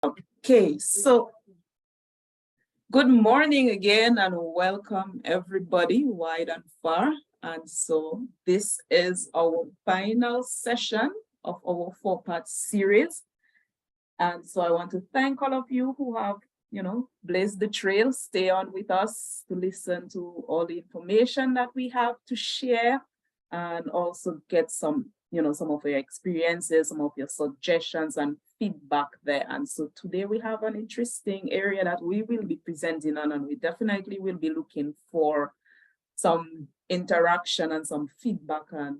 Okay, so good morning again and welcome everybody wide and far. And so this is our final session of our 4-part series. And so I want to thank all of you who have, blazed the trail, stay on with us to listen to all the information that we have to share and also get some of your experiences, some of your suggestions and feedback there. And so today we have an interesting area that we will be presenting on, and we definitely will be looking for some interaction and some feedback and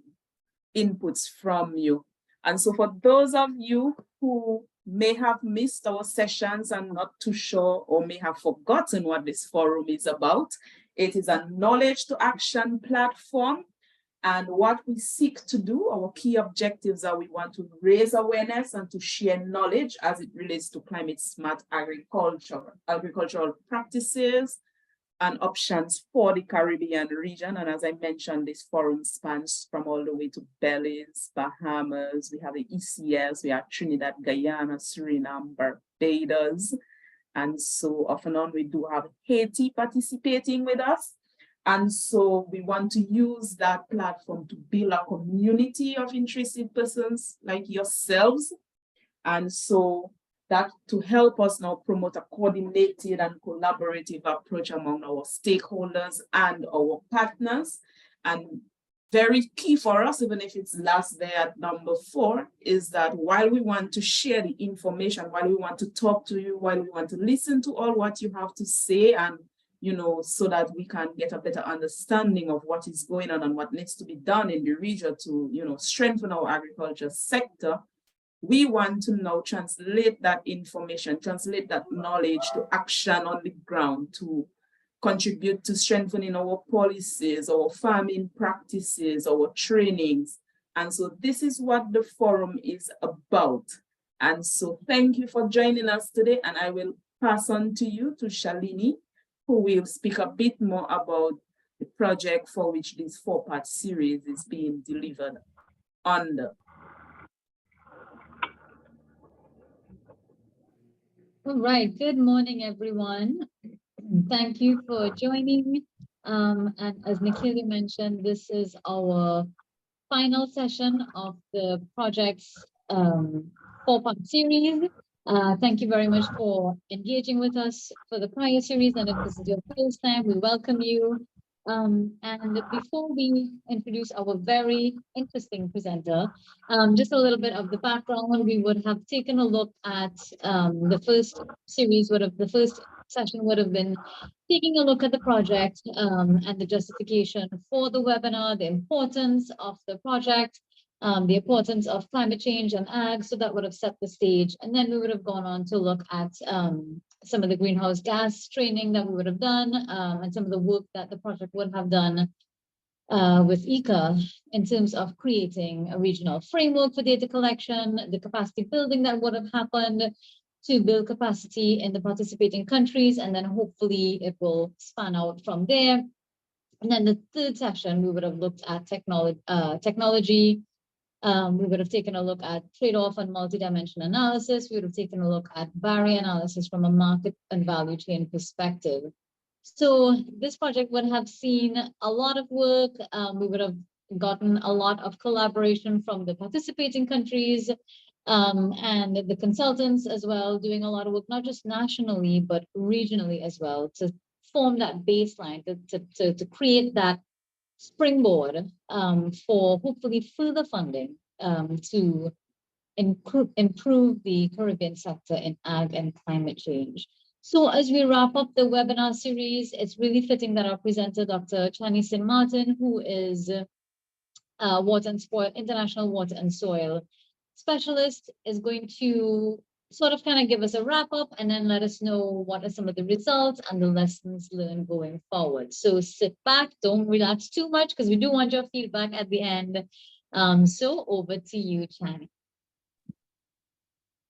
inputs from you. And so for those of you who may have missed our sessions and not too sure or may have forgotten what this forum is about, it is a knowledge to action platform. And what we seek to do, our key objectives are we want to raise awareness and to share knowledge as it relates to climate smart agricultural practices and options for the Caribbean region. And as I mentioned, this forum spans from all the way to Belize, Bahamas, we have the ECS, we have Trinidad, Guyana, Suriname, Barbados. And so off and on, we do have Haiti participating with us. And so we want to use that platform to build a community of interested persons like yourselves. And so that to help us now promote a coordinated and collaborative approach among our stakeholders and our partners. And very key for us, even if it's last there at number 4, is that while we want to share the information, while we want to talk to you, while we want to listen to all what you have to say and so that we can get a better understanding of what is going on and what needs to be done in the region to, strengthen our agriculture sector, we want to now translate that information, translate that knowledge to action on the ground to contribute to strengthening our policies, our farming practices, our trainings. And so this is what the forum is about. And so thank you for joining us today. And I will pass on to you, to Shalini, who will speak a bit more about the project for which this 4-part series is being delivered under. All right, good morning, everyone. Thank you for joining. And as Nikhil mentioned, this is our final session of the project's 4-part series. Thank you very much for engaging with us for the prior series. And if this is your first time, we welcome you. And before we introduce our very interesting presenter, just a little bit of the background, we would have taken a look at the first series, the first session would have been taking a look at the project and the justification for the webinar, the importance of the project, the importance of climate change and ag, so that would have set the stage. And then we would have gone on to look at some of the greenhouse gas training that we would have done and some of the work that the project would have done with IICA in terms of creating a regional framework for data collection, the capacity building that would have happened to build capacity in the participating countries, and then hopefully it will span out from there. And then the third session, we would have looked at technology. We would have taken a look at trade-off and multi-dimensional analysis. We would have taken a look at barrier analysis from a market and value chain perspective. So this project would have seen a lot of work. We would have gotten a lot of collaboration from the participating countries and the consultants as well, doing a lot of work, not just nationally, but regionally as well, to form that baseline, to create that springboard for hopefully further funding to improve the Caribbean sector in ag and climate change. So as we wrap up the webinar series, it's really fitting that our presenter, Dr. Chaney St, who is international water and soil specialist, is going to sort of kind of give us a wrap up and then let us know what are some of the results and the lessons learned going forward. So sit back, don't relax too much because we do want your feedback at the end. So over to you, Chaney.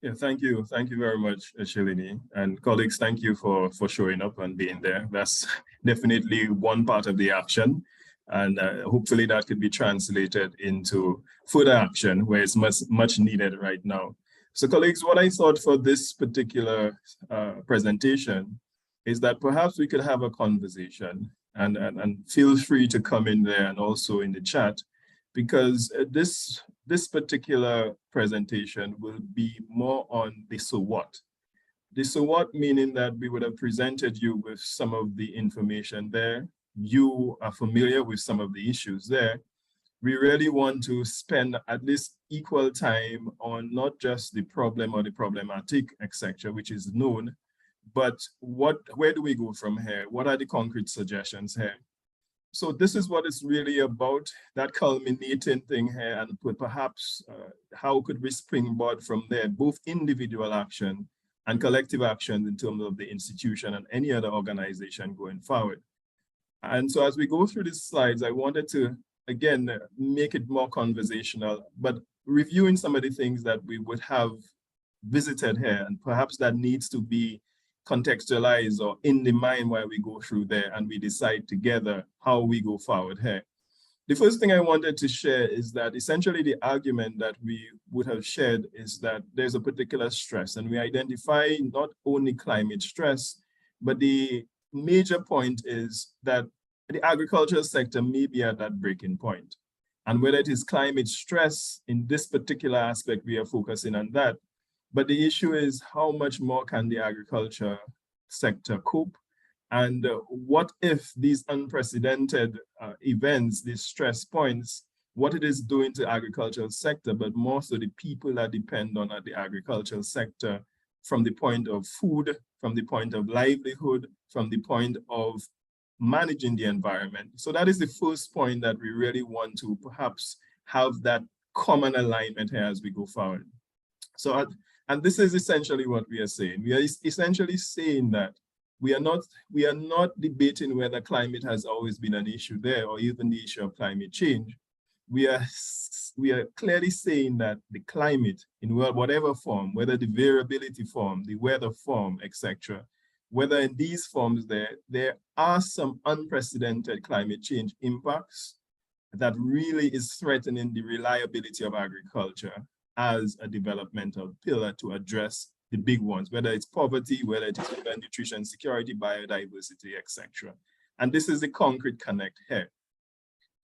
Yeah, thank you. Thank you very much, Shalini. And colleagues, thank you for showing up and being there. That's definitely one part of the action. And hopefully that could be translated into further action where it's much needed right now. So colleagues, what I thought for this particular presentation is that perhaps we could have a conversation, and feel free to come in there and also in the chat, because this particular presentation will be more on the so what. The so what meaning that we would have presented you with some of the information there. You are familiar with some of the issues there. We really want to spend at least equal time on not just the problem or the problematic, etc., which is known, but where do we go from here? What are the concrete suggestions here? So this is what it's really about, that culminating thing here, and perhaps how could we springboard from there, both individual action and collective action in terms of the institution and any other organization going forward. And so as we go through these slides, I wanted to, again, make it more conversational, but reviewing some of the things that we would have visited here, and perhaps that needs to be contextualized or in the mind while we go through there and we decide together how we go forward here. The first thing I wanted to share is that essentially the argument that we would have shared is that there's a particular stress, and we identify not only climate stress, but the major point is that the agricultural sector may be at that breaking point. And whether it is climate stress, in this particular aspect, we are focusing on that. But the issue is how much more can the agriculture sector cope? And what if these unprecedented events, these stress points, what it is doing to the agricultural sector, but more so the people that depend on the agricultural sector from the point of food, from the point of livelihood, from the point of managing the environment. So that is the first point that we really want to perhaps have that common alignment here as we go forward. So, and this is essentially what we are saying. We are essentially saying that we are not debating whether climate has always been an issue there, or even the issue of climate change. We are clearly saying that the climate in whatever form, whether the variability form, the weather form, etc., whether in these forms there are some unprecedented climate change impacts that really is threatening the reliability of agriculture as a developmental pillar to address the big ones, whether it's poverty, whether it is food and nutrition security, biodiversity, etc. And this is the concrete connect here.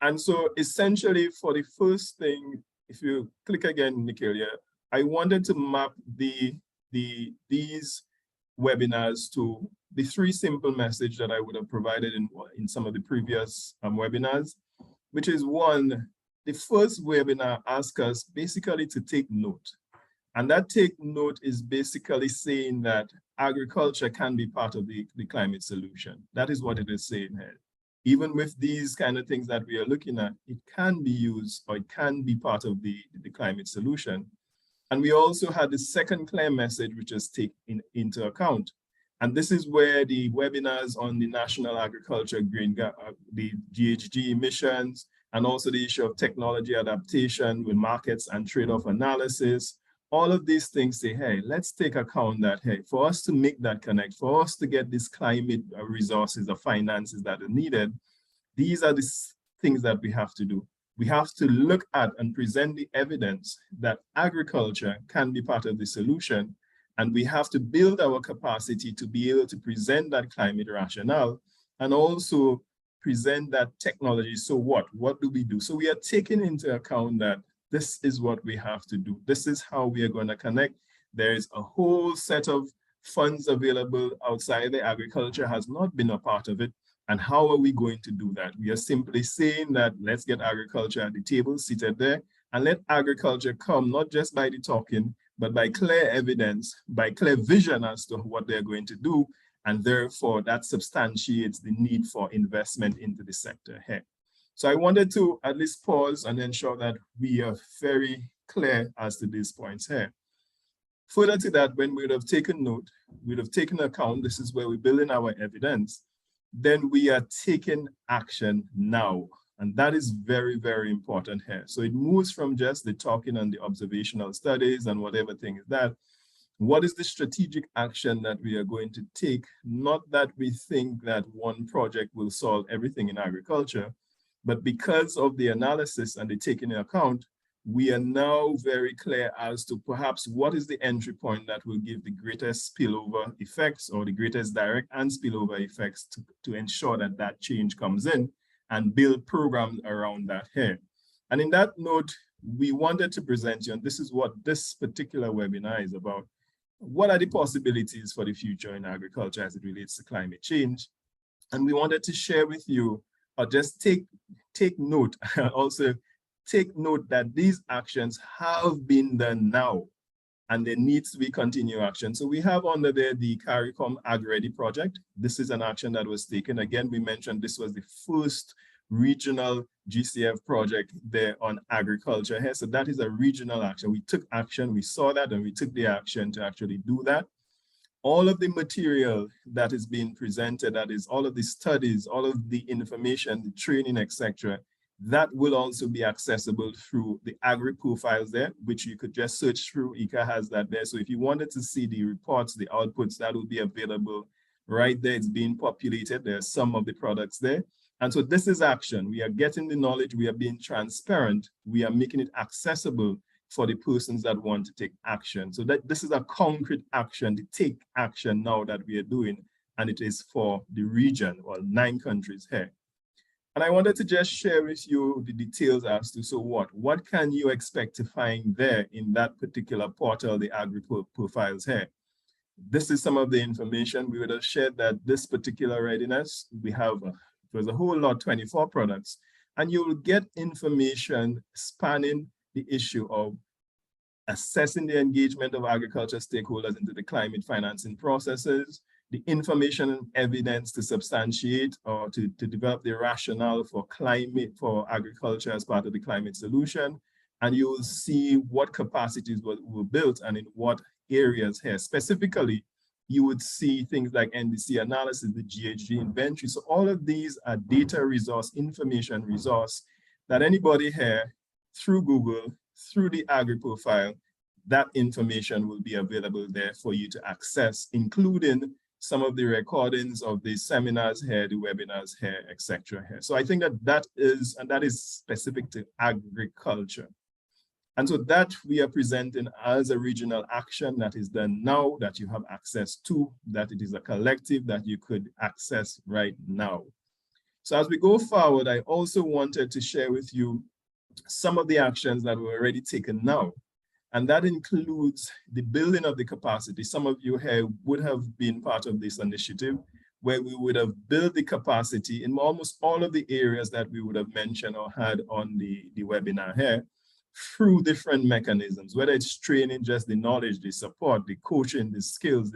And so essentially for the first thing, if you click again, Nicolia, I wanted to map these webinars to the three simple message that I would have provided in some of the previous webinars, which is one, the first webinar asks us basically to take note. And that take note is basically saying that agriculture can be part of the climate solution. That is what it is saying here. Even with these kind of things that we are looking at, it can be used, or it can be part of the climate solution. And we also had the second clear message, which is take into account. And this is where the webinars on the National Agriculture Green Gap, the GHG emissions, and also the issue of technology adaptation with markets and trade-off analysis, all of these things say, hey, let's take account that, hey, for us to make that connect, for us to get these climate resources, the finances that are needed, these are the things that we have to do. We have to look at and present the evidence that agriculture can be part of the solution, and we have to build our capacity to be able to present that climate rationale and also present that technology. So what do we do? So we are taking into account that this is what we have to do. This is how we are going to connect. There is a whole set of funds available outside. The agriculture has not been a part of it. And how are we going to do that? We are simply saying that let's get agriculture at the table, seated there, and let agriculture come, not just by the talking, but by clear evidence, by clear vision as to what they're going to do. And therefore, that substantiates the need for investment into the sector here. So I wanted to at least pause and ensure that we are very clear as to these points here. Further to that, when we would have taken note, we would have taken account, this is where we build in our evidence, then we are taking action now. And that is very, very important here. So it moves from just the talking and the observational studies and whatever thing is that. What is the strategic action that we are going to take? Not that we think that one project will solve everything in agriculture, but because of the analysis and the taking into account, we are now very clear as to perhaps what is the entry point that will give the greatest spillover effects or the greatest direct and spillover effects to ensure that that change comes in and build programs around that here. And in that note, we wanted to present you, and this is what this particular webinar is about. What are the possibilities for the future in agriculture as it relates to climate change? And we wanted to share with you, or just take note, also take note that these actions have been done now, and there needs to be continued action. So we have under there the CARICOM Ag-Ready project. This is an action that was taken. Again, we mentioned this was the first regional GCF project there on agriculture here. So that is a regional action. We took action, we saw that, and we took the action to actually do that. All of the material that is being presented, that is all of the studies, all of the information, the training, etc., that will also be accessible through the agri profiles there, which you could just search through. IICA has that there. So if you wanted to see the reports, the outputs, that will be available right there. It's being populated. There are some of the products there. And so this is action. We are getting the knowledge. We are being transparent. We are making it accessible for the persons that want to take action. So that this is a concrete action, to take action now that we are doing, and it is for the region, or 9 countries here. And I wanted to just share with you the details as to, so what can you expect to find there in that particular portal, the agri profiles here. This is some of the information. We would have shared that this particular readiness, we have, there's a whole lot, 24 products, and you will get information spanning the issue of assessing the engagement of agriculture stakeholders into the climate financing processes, the information and evidence to substantiate or to develop the rationale for for agriculture as part of the climate solution. And you will see what capacities were built and in what areas here. Specifically, you would see things like NDC analysis, the GHG inventory. So all of these are data resource, information resource that anybody here through Google, through the agri profile, that information will be available there for you to access, including some of the recordings of the seminars here, the webinars here, etc. here. So I think that is specific to agriculture. And so that we are presenting as a regional action that is done now, that you have access to, that it is a collective that you could access right now. So as we go forward, I also wanted to share with you some of the actions that were already taken now. And that includes the building of the capacity. Some of you here would have been part of this initiative, where we would have built the capacity in almost all of the areas that we would have mentioned or had on the webinar here, through different mechanisms, whether it's training, just the knowledge, the support, the coaching, the skills,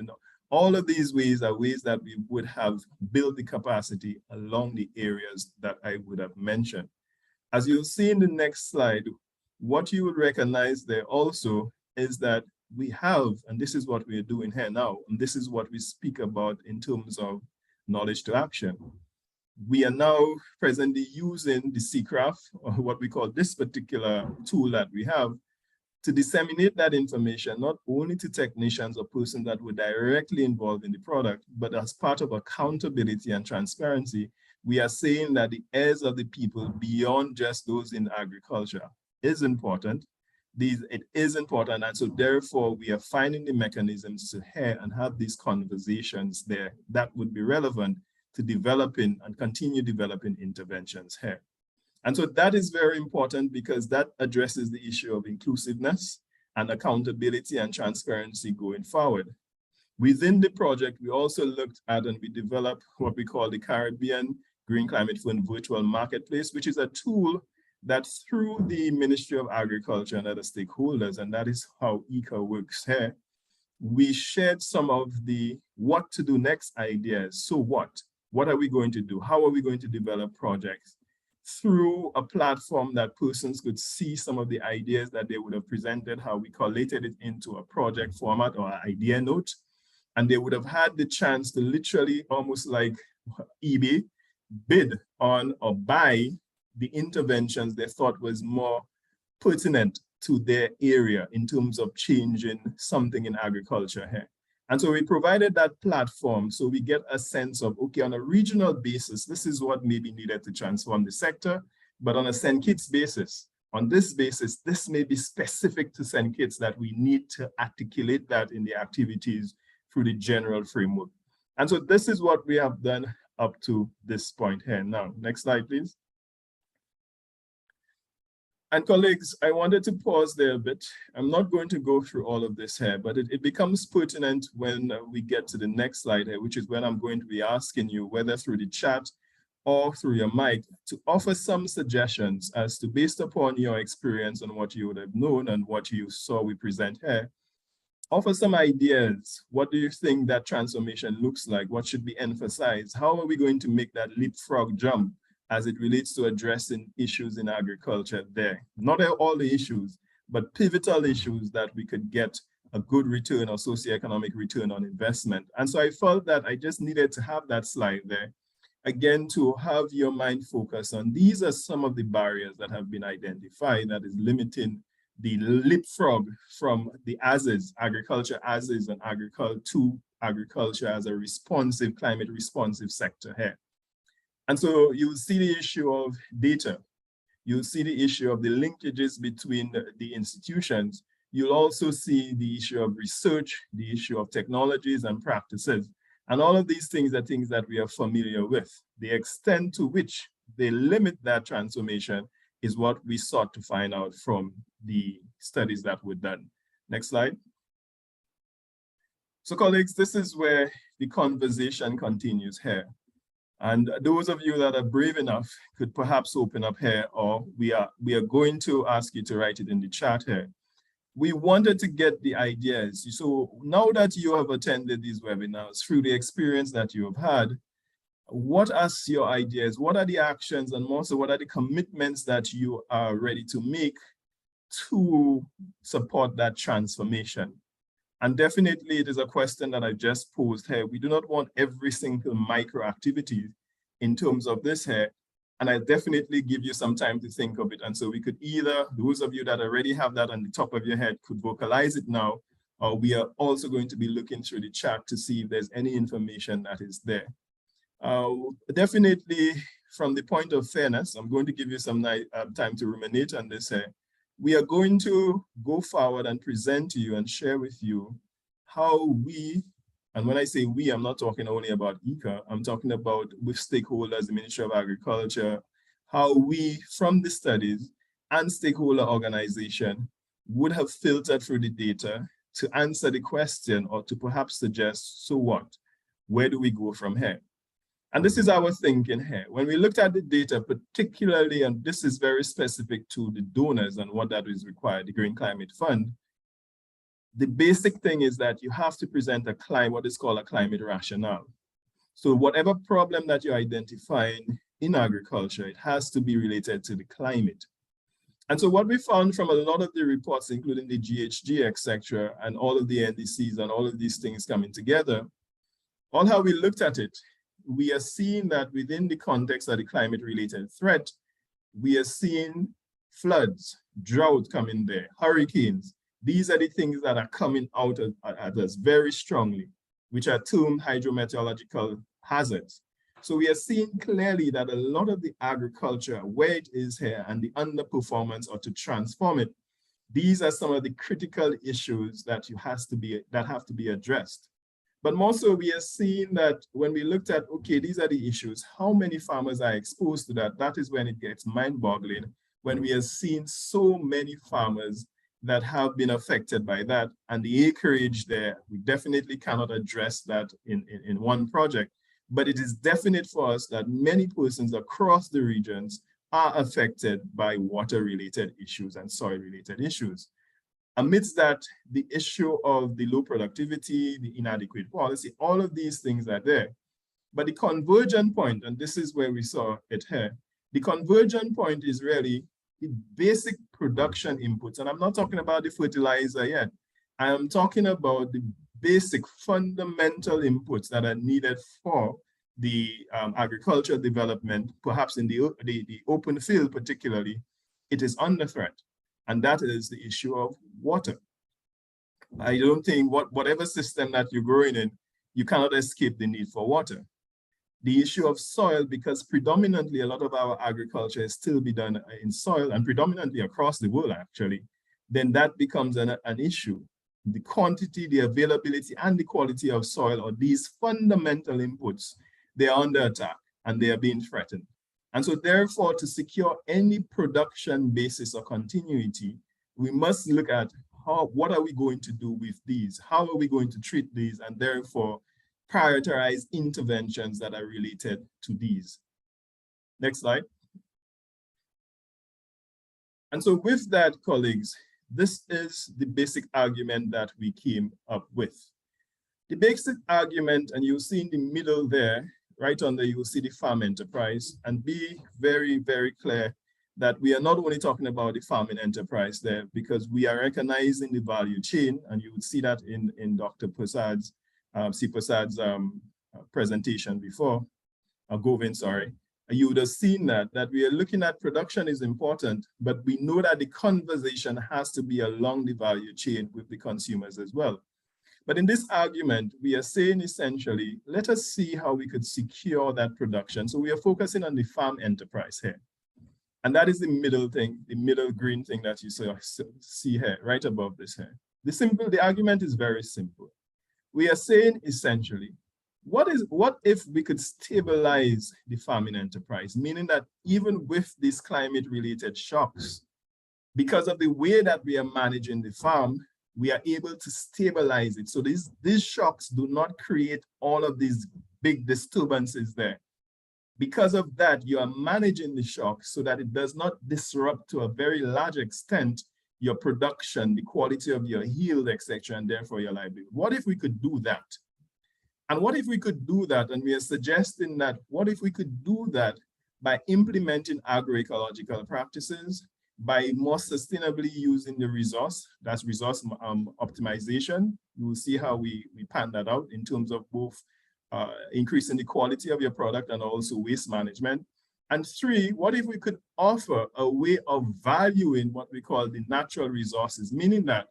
all of these ways are ways that we would have built the capacity along the areas that I would have mentioned. As you'll see in the next slide, what you would recognize there also is that we have, and this is what we are doing here now, and this is what we speak about in terms of knowledge to action. We are now presently using the CCRAF, or what we call this particular tool that we have, to disseminate that information, not only to technicians or persons that were directly involved in the product, but as part of accountability and transparency, we are saying that the heirs of the people beyond just those in agriculture is important. It is important, and so therefore we are finding the mechanisms to hear and have these conversations there that would be relevant to developing and continue developing interventions here. And so that is very important because that addresses the issue of inclusiveness and accountability and transparency going forward. Within the project, we also looked at and we developed what we call the Caribbean Green Climate Fund Virtual Marketplace, which is a tool that through the Ministry of Agriculture and other stakeholders, and that is how IICA works here, we shared some of the what to do next ideas. So what are we going to do? How are we going to develop projects? Through a platform that persons could see some of the ideas that they would have presented, how we collated it into a project format or an idea note. And they would have had the chance to literally, almost like eBay, bid on or buy the interventions they thought was more pertinent to their area in terms of changing something in agriculture here. And so we provided that platform so we get a sense of, okay, on a regional basis, this is what may be needed to transform the sector, but on a St. Kitts basis, On this basis, this may be specific to St. Kitts that we need to articulate that in the activities through the general framework. And so this is what we have done up to this point here. Now, next slide, please. And colleagues, I wanted to pause there a bit. I'm not going to go through all of this here, but it becomes pertinent when we get to the next slide here, which is when I'm going to be asking you, whether through the chat or through your mic, to offer some suggestions as to, based upon your experience and what you would have known and what you saw we present here, offer some ideas. What do you think that transformation looks like? What should be emphasized? How are we going to make that leapfrog jump as it relates to addressing issues in agriculture there? Not all the issues, but pivotal issues that we could get a good return or socioeconomic return on investment. And so I felt that I just needed to have that slide there, again, to have your mind focus on these are some of the barriers that have been identified that is limiting the leapfrog from the ASEs, agriculture ASEs, and agriculture to agriculture as a responsive, climate responsive sector here. And so you'll see the issue of data. You'll see the issue of the linkages between the institutions. You'll also see the issue of research, the issue of technologies and practices. And all of these things are things that we are familiar with. The extent to which they limit that transformation is what we sought to find out from the studies that were done. Next slide. So colleagues, this is where the conversation continues here. And those of you that are brave enough could perhaps open up here, or we are going to ask you to write it in the chat here. We wanted to get the ideas. So now that you have attended these webinars, through the experience that you have had, what are your ideas? What are the actions, and also what are the commitments that you are ready to make to support that transformation? And definitely it is a question that I just posed here. We do not want every single micro activity in terms of this here. And I definitely give you some time to think of it. And so we could either, those of you that already have that on the top of your head could vocalize it now, or we are also going to be looking through the chat to see if there's any information that is there. Definitely from the point of fairness, I'm going to give you some time to ruminate on this here. We are going to go forward and present to you and share with you how we, and when I say we, I'm not talking only about IICA, I'm talking about with stakeholders, the Ministry of Agriculture, how we, from the studies and stakeholder organization, would have filtered through the data to answer the question or to perhaps suggest, so what? Where do we go from here? And this is our thinking here. When we looked at the data, particularly, and this is very specific to the donors and what that is required, the Green Climate Fund, the basic thing is that you have to present what is called a climate rationale. So whatever problem that you're identifying in agriculture, it has to be related to the climate. And so what we found from a lot of the reports, including the GHG, etc., and all of the NDCs and all of these things coming together, all how we looked at it, we are seeing that within the context of the climate-related threat, we are seeing floods, drought coming there, hurricanes. These are the things that are coming out at us very strongly, which are termed hydrometeorological hazards. So we are seeing clearly that a lot of the agriculture, where it is here, and the underperformance, or to transform it, these are some of the critical issues that have to be addressed. But more so, we are seeing that when we looked at, okay, these are the issues, how many farmers are exposed to that? That is when it gets mind-boggling, when we are seeing so many farmers that have been affected by that, and the acreage there, we definitely cannot address that in one project. But it is definite for us that many persons across the regions are affected by water-related issues and soil-related issues. Amidst that, the issue of the low productivity, the inadequate policy, all of these things are there. But the convergent point, and this is where we saw it here, the convergent point is really the basic production inputs. And I'm not talking about the fertilizer yet. I am talking about the basic fundamental inputs that are needed for the agricultural development, perhaps in the open field particularly. It is under threat. And that is the issue of water. I don't think whatever system that you're growing in, you cannot escape the need for water. The issue of soil, because predominantly a lot of our agriculture is still be done in soil, and predominantly across the world actually, then that becomes an issue. The quantity, the availability, and the quality of soil, or these fundamental inputs, they are under attack and they are being threatened. And so therefore, to secure any production basis or continuity, we must look at what are we going to do with these? How are we going to treat these? And therefore, prioritize interventions that are related to these. Next slide. And so with that, colleagues, this is the basic argument that we came up with. The basic argument, and you'll see in the middle there, right under, you will see the farm enterprise, and be very, very clear that we are not only talking about the farming enterprise there, because we are recognizing the value chain, and you would see that in Dr. Prasad's, presentation before, Govind, sorry. You would have seen that we are looking at production is important, but we know that the conversation has to be along the value chain with the consumers as well. But in this argument, we are saying essentially, let us see how we could secure that production. So we are focusing on the farm enterprise here. And that is the middle thing, the middle green thing that you see here, right above this here. The argument is very simple. We are saying essentially, what if we could stabilize the farming enterprise, meaning that even with these climate-related shocks, because of the way that we are managing the farm, we are able to stabilize it. So these shocks do not create all of these big disturbances there. Because of that, you are managing the shock so that it does not disrupt to a very large extent your production, the quality of your yield, etc., and therefore your livelihood. What if we could do that? And what if we could do that? And we are suggesting that, what if we could do that by implementing agroecological practices, by more sustainably using the resource, that's resource optimization. You will see how we pan that out in terms of both increasing the quality of your product and also waste management. And three, what if we could offer a way of valuing what we call the natural resources, meaning that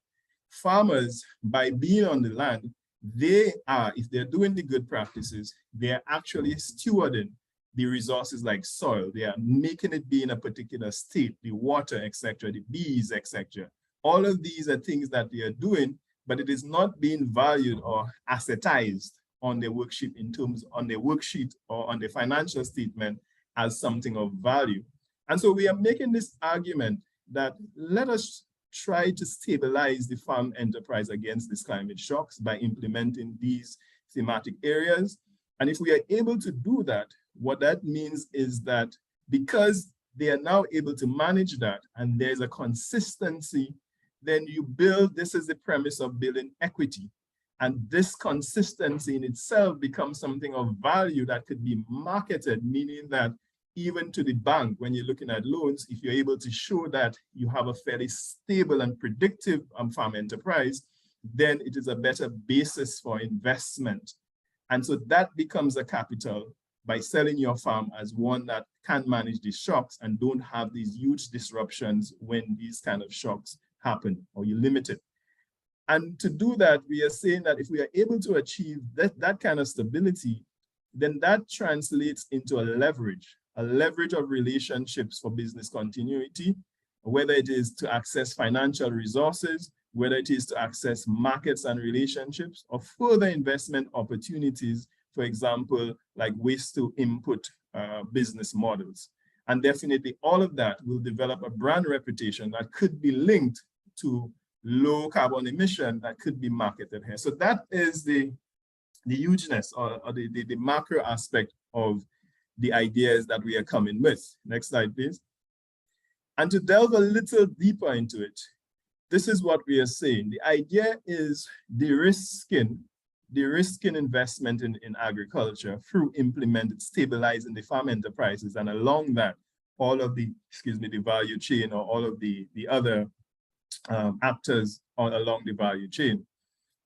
farmers, by being on the land, they are, if they're doing the good practices, they are actually stewarding the resources like soil. They are making it be in a particular state, the water, etc., the bees, etc. All of these are things that they are doing, but it is not being valued or assetized on their worksheet or on the financial statement as something of value. And so we are making this argument that let us try to stabilize the farm enterprise against these climate shocks by implementing these thematic areas. And if we are able to do that, what that means is that because they are now able to manage that and there's a consistency, then you build, this is the premise of building equity. And this consistency in itself becomes something of value that could be marketed, meaning that even to the bank, when you're looking at loans, if you're able to show that you have a fairly stable and predictive farm enterprise, then it is a better basis for investment. And so that becomes a capital by selling your farm as one that can manage these shocks and don't have these huge disruptions when these kind of shocks happen, or you limit it. And to do that, we are saying that if we are able to achieve that kind of stability, then that translates into a leverage of relationships for business continuity, whether it is to access financial resources, whether it is to access markets and relationships, or further investment opportunities, for example, like waste to input business models. And definitely all of that will develop a brand reputation that could be linked to low carbon emission that could be marketed here. So that is the hugeness or the macro aspect of the ideas that we are coming with. Next slide, please. And to delve a little deeper into it, this is what we are saying. The idea is de-risking investment in agriculture through implemented stabilizing the farm enterprises, and along that, all of the, the value chain, or all of the other actors along the value chain.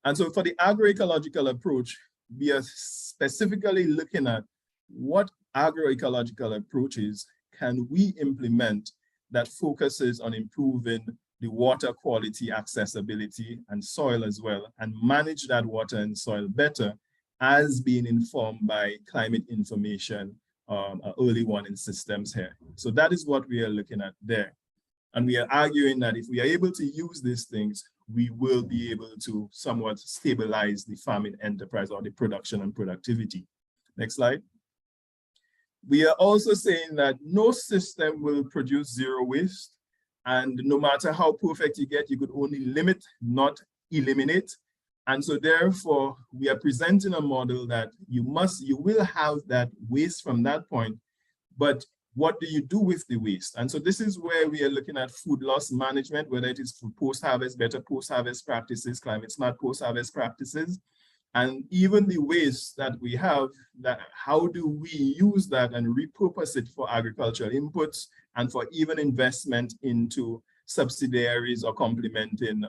And so for the agroecological approach, we are specifically looking at what agroecological approaches can we implement that focuses on improving the water quality, accessibility, and soil as well, and manage that water and soil better, as being informed by climate information, early warning systems here. So that is what we are looking at there. And we are arguing that if we are able to use these things, we will be able to somewhat stabilize the farming enterprise or the production and productivity. Next slide. We are also saying that no system will produce zero waste. And no matter how perfect you get, you could only limit, not eliminate. And so therefore, we are presenting a model that you will have that waste from that point, but what do you do with the waste? And so this is where we are looking at food loss management, whether it is for post-harvest, better post-harvest practices, climate smart post-harvest practices, and even the waste that we have, that how do we use that and repurpose it for agricultural inputs and for even investment into subsidiaries or complementing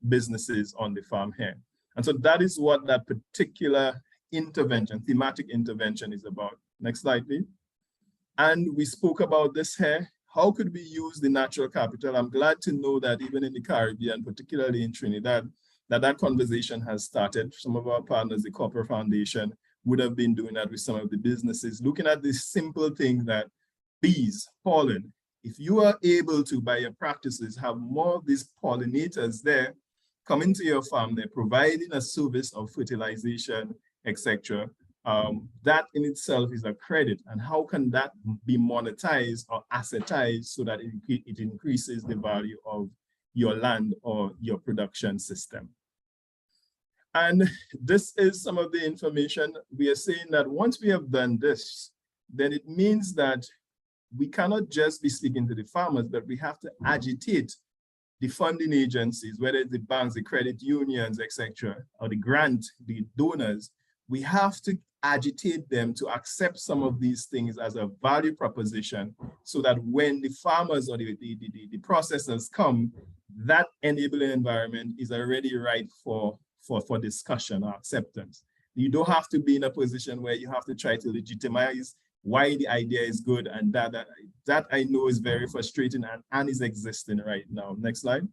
businesses on the farm here. And so that is what that particular intervention, thematic intervention is about. Next slide, please. And we spoke about this here. How could we use the natural capital? I'm glad to know that even in the Caribbean, particularly in Trinidad, that conversation has started. Some of our partners, the Copper Foundation, would have been doing that with some of the businesses, looking at this simple thing that bees, pollen, if you are able to, by your practices, have more of these pollinators there, come into your farm, they're providing a service of fertilization, etc. That in itself is a credit. And how can that be monetized or assetized so that it increases the value of your land or your production system? And this is some of the information. We are saying that once we have done this, then it means that we cannot just be speaking to the farmers, but we have to agitate the funding agencies, whether it's the banks, the credit unions, etc., or the grant, the donors. We have to agitate them to accept some of these things as a value proposition so that when the farmers or the processors come, that enabling environment is already right for discussion or acceptance. You don't have to be in a position where you have to try to legitimize why the idea is good, and that I know is very frustrating and is existing right now. Next slide.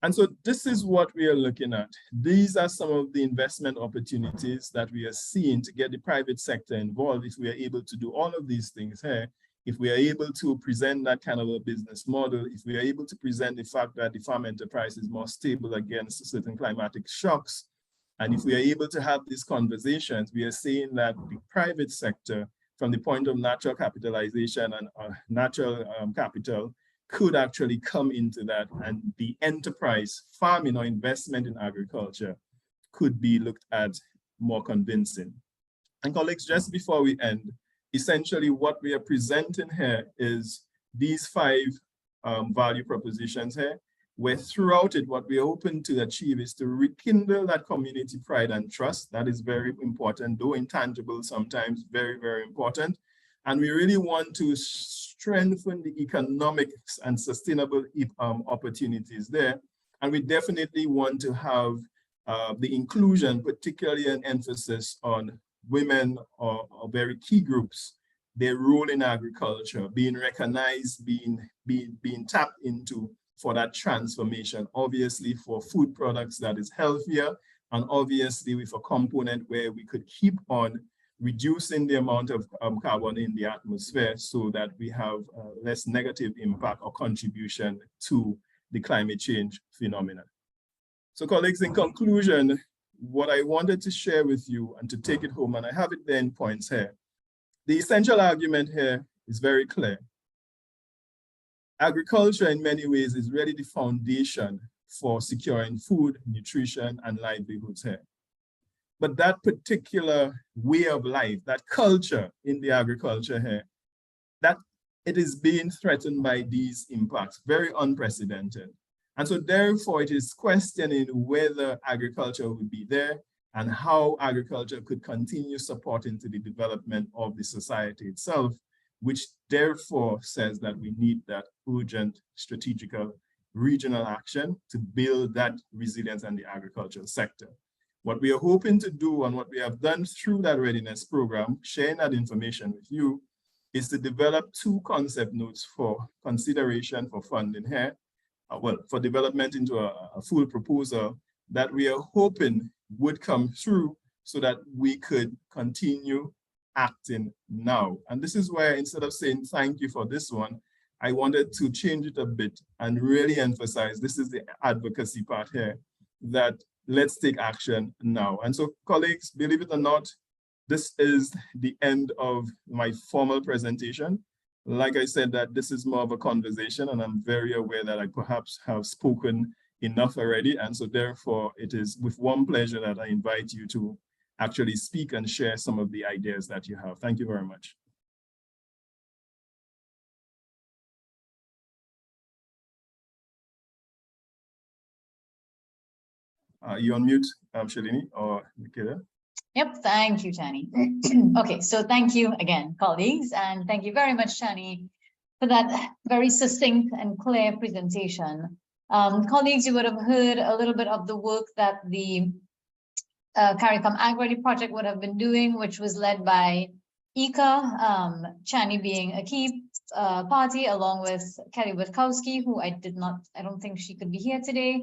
And so this is what we are looking at. These are some of the investment opportunities that we are seeing to get the private sector involved if we are able to do all of these things here. If we are able to present that kind of a business model, if we are able to present the fact that the farm enterprise is more stable against certain climatic shocks, and if we are able to have these conversations, we are saying that the private sector, from the point of natural capitalization and natural capital, could actually come into that, and the enterprise, farming or investment in agriculture could be looked at more convincing. And colleagues, just before we end, essentially what we are presenting here is these 5 value propositions here, where throughout it, what we're hoping to achieve is to rekindle that community pride and trust. That is very important, though intangible sometimes, very, very important. And we really want to strengthen the economics and sustainable opportunities there. And we definitely want to have the inclusion, particularly an emphasis on women or very key groups, their role in agriculture, being recognized, being tapped into for that transformation, obviously for food products that is healthier, and obviously with a component where we could keep on reducing the amount of carbon in the atmosphere so that we have less negative impact or contribution to the climate change phenomenon. So colleagues, in conclusion, what I wanted to share with you and to take it home, and I have it there in points here, the essential argument here is very clear. Agriculture in many ways is really the foundation for securing food, nutrition, and livelihoods here. But that particular way of life, that culture in the agriculture here, that it is being threatened by these impacts, very unprecedented. And so therefore it is questioning whether agriculture would be there and how agriculture could continue supporting to the development of the society itself, which therefore says that we need that urgent strategical regional action to build that resilience in the agricultural sector. What we are hoping to do and what we have done through that readiness program, sharing that information with you, is to develop 2 concept notes for consideration for funding here, well, for development into a full proposal that we are hoping would come through so that we could continue acting now. And this is where, instead of saying thank you for this one, I wanted to change it a bit and really emphasize, this is the advocacy part here, that let's take action now. And so, colleagues, believe it or not, this is the end of my formal presentation. Like I said, that this is more of a conversation, and I'm very aware that I perhaps have spoken enough already. And so therefore, it is with one pleasure that I invite you to actually speak and share some of the ideas that you have. Thank you very much. You on mute, Shalini or Nikita? Yep, thank you, Chaney. Okay, so thank you again, colleagues, and thank you very much, Chaney, for that very succinct and clear presentation. Colleagues, you would have heard a little bit of the work that the CARICOM Ag-Ready project would have been doing, which was led by IICA, Chaney being a key party, along with Kelly Witkowski, who I don't think she could be here today.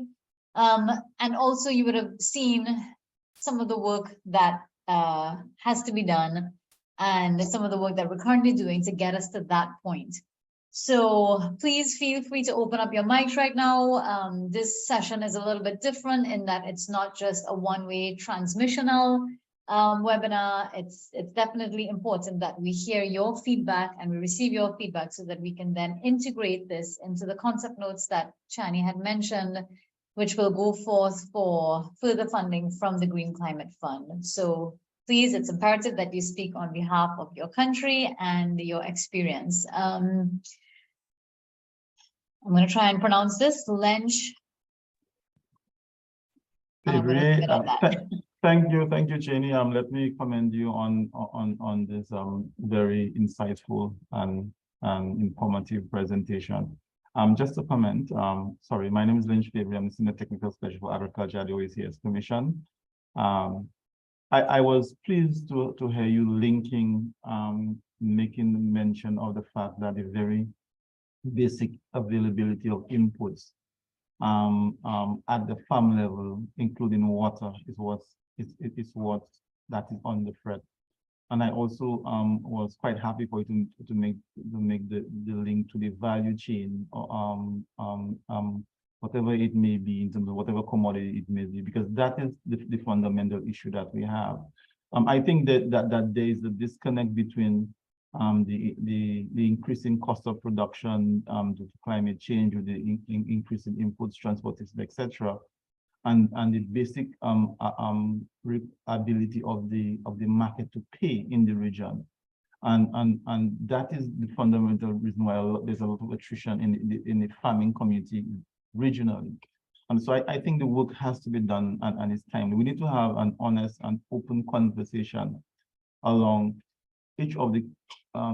And also you would have seen some of the work that has to be done and some of the work that we're currently doing to get us to that point. So please feel free to open up your mics right now. This session is a little bit different in that it's not just a one-way transmissional webinar. It's definitely important that we hear your feedback and we receive your feedback so that we can then integrate this into the concept notes that Chaney had mentioned, which will go forth for further funding from the Green Climate Fund. So please, it's imperative that you speak on behalf of your country and your experience. I'm going to try and pronounce this, Lench. Thank you, Chaney. Let me commend you on this very insightful and informative presentation. Just a comment, sorry, my name is Lynch Favre. I'm the Senior Technical Specialist for Agriculture at the IICA Commission. I was pleased to hear you linking, making mention of the fact that the very basic availability of inputs at the farm level, including water, is what that is on the thread. And I also was quite happy for you to make the link to the value chain, whatever it may be in terms of whatever commodity it may be, because that is the fundamental issue that we have. I think that there is a disconnect between the increasing cost of production due to climate change, with the increasing inputs, transportation, etc., and the basic ability of the market to pay in the region, and that is the fundamental reason why there's a lot of attrition in the farming community regionally. And so I think the work has to be done, and it's timely. We need to have an honest and open conversation along each of the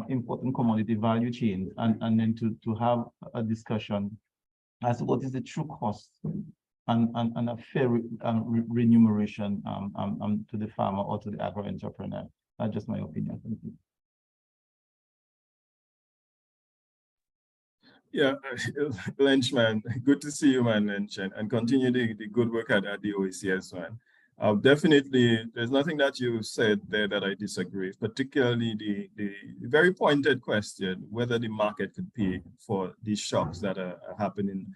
important commodity value chains, and then to have a discussion as to what is the true cost and a fair remuneration to the farmer or to the agro-entrepreneur. That's just my opinion. Thank you. Yeah, Lynch, man, good to see you, man, Lynch, and continue the good work at the OECS, man. Definitely, there's nothing that you said there that I disagree with, particularly the very pointed question, whether the market could pay for these shocks that are happening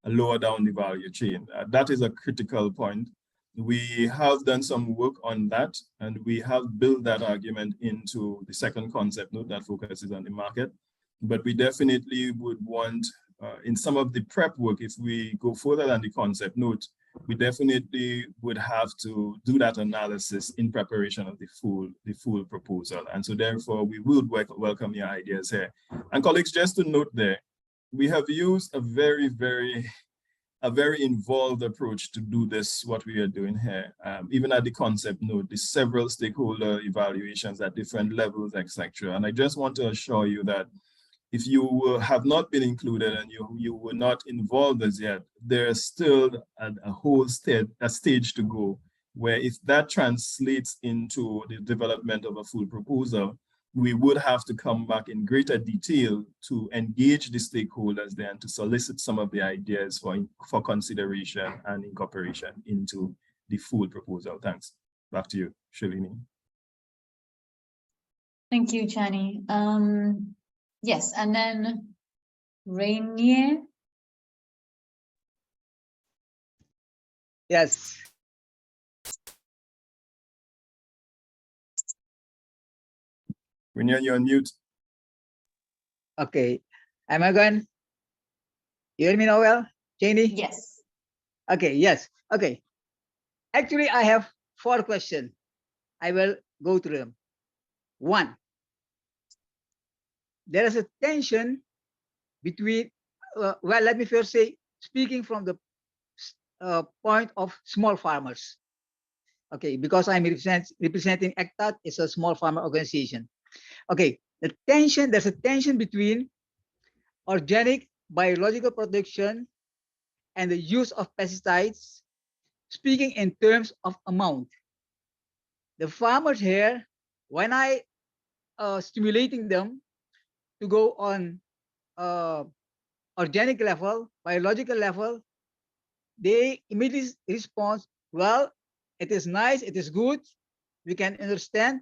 lower down the value chain. That is a critical point. We have done some work on that, and we have built that argument into the second concept note that focuses on the market. But we definitely would want, in some of the prep work, if we go further than the concept note, we definitely would have to do that analysis in preparation of the full proposal. And so therefore, we would welcome your ideas here. And colleagues, just to note there, we have used a very involved approach to do this, what we are doing here. Even at the concept note, the several stakeholder evaluations at different levels, etc. And I just want to assure you that if you have not been included and you were not involved as yet, there's still a whole stage to go, where if that translates into the development of a full proposal, we would have to come back in greater detail to engage the stakeholders there and to solicit some of the ideas for consideration and incorporation into the full proposal. Thanks. Back to you, Shalini. Thank you, Chaney. Yes, and then Rainier. Yes. When you're on mute. Okay. Am I going? You hear me now well, Chaney? Yes. Okay, yes. Okay. Actually, I have 4 questions. I will go through them. 1. There is a tension between, well, let me first say, speaking from the point of small farmers. Okay, because I'm representing ECTAT, it's a small farmer organization. Okay, there's a tension between organic biological production and the use of pesticides, speaking in terms of amount. The farmers here, when I stimulating them to go on organic level, biological level, they immediately respond, well, it is nice, it is good, we can understand,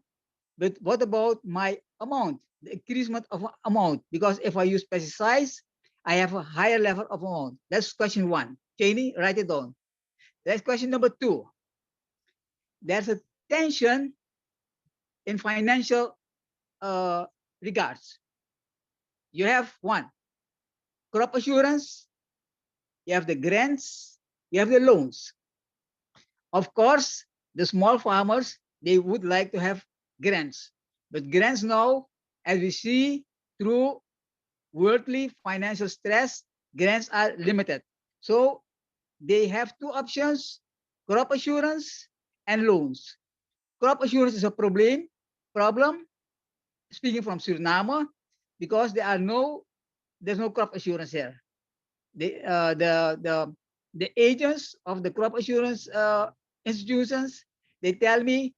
but what about my amount, the increasement of amount? Because if I use pesticides, I have a higher level of amount. That's question 1. Chaney, write it down. That's question number 2. There's a tension in financial regards. You have 1, crop assurance, you have the grants, you have the loans. Of course, the small farmers, they would like to have grants, but grants now, as we see through worldly financial stress, grants are limited. So they have 2 options, crop assurance and loans. Crop assurance is a problem, speaking from Suriname, because there's no crop assurance here. The agents of the crop assurance institutions, they tell me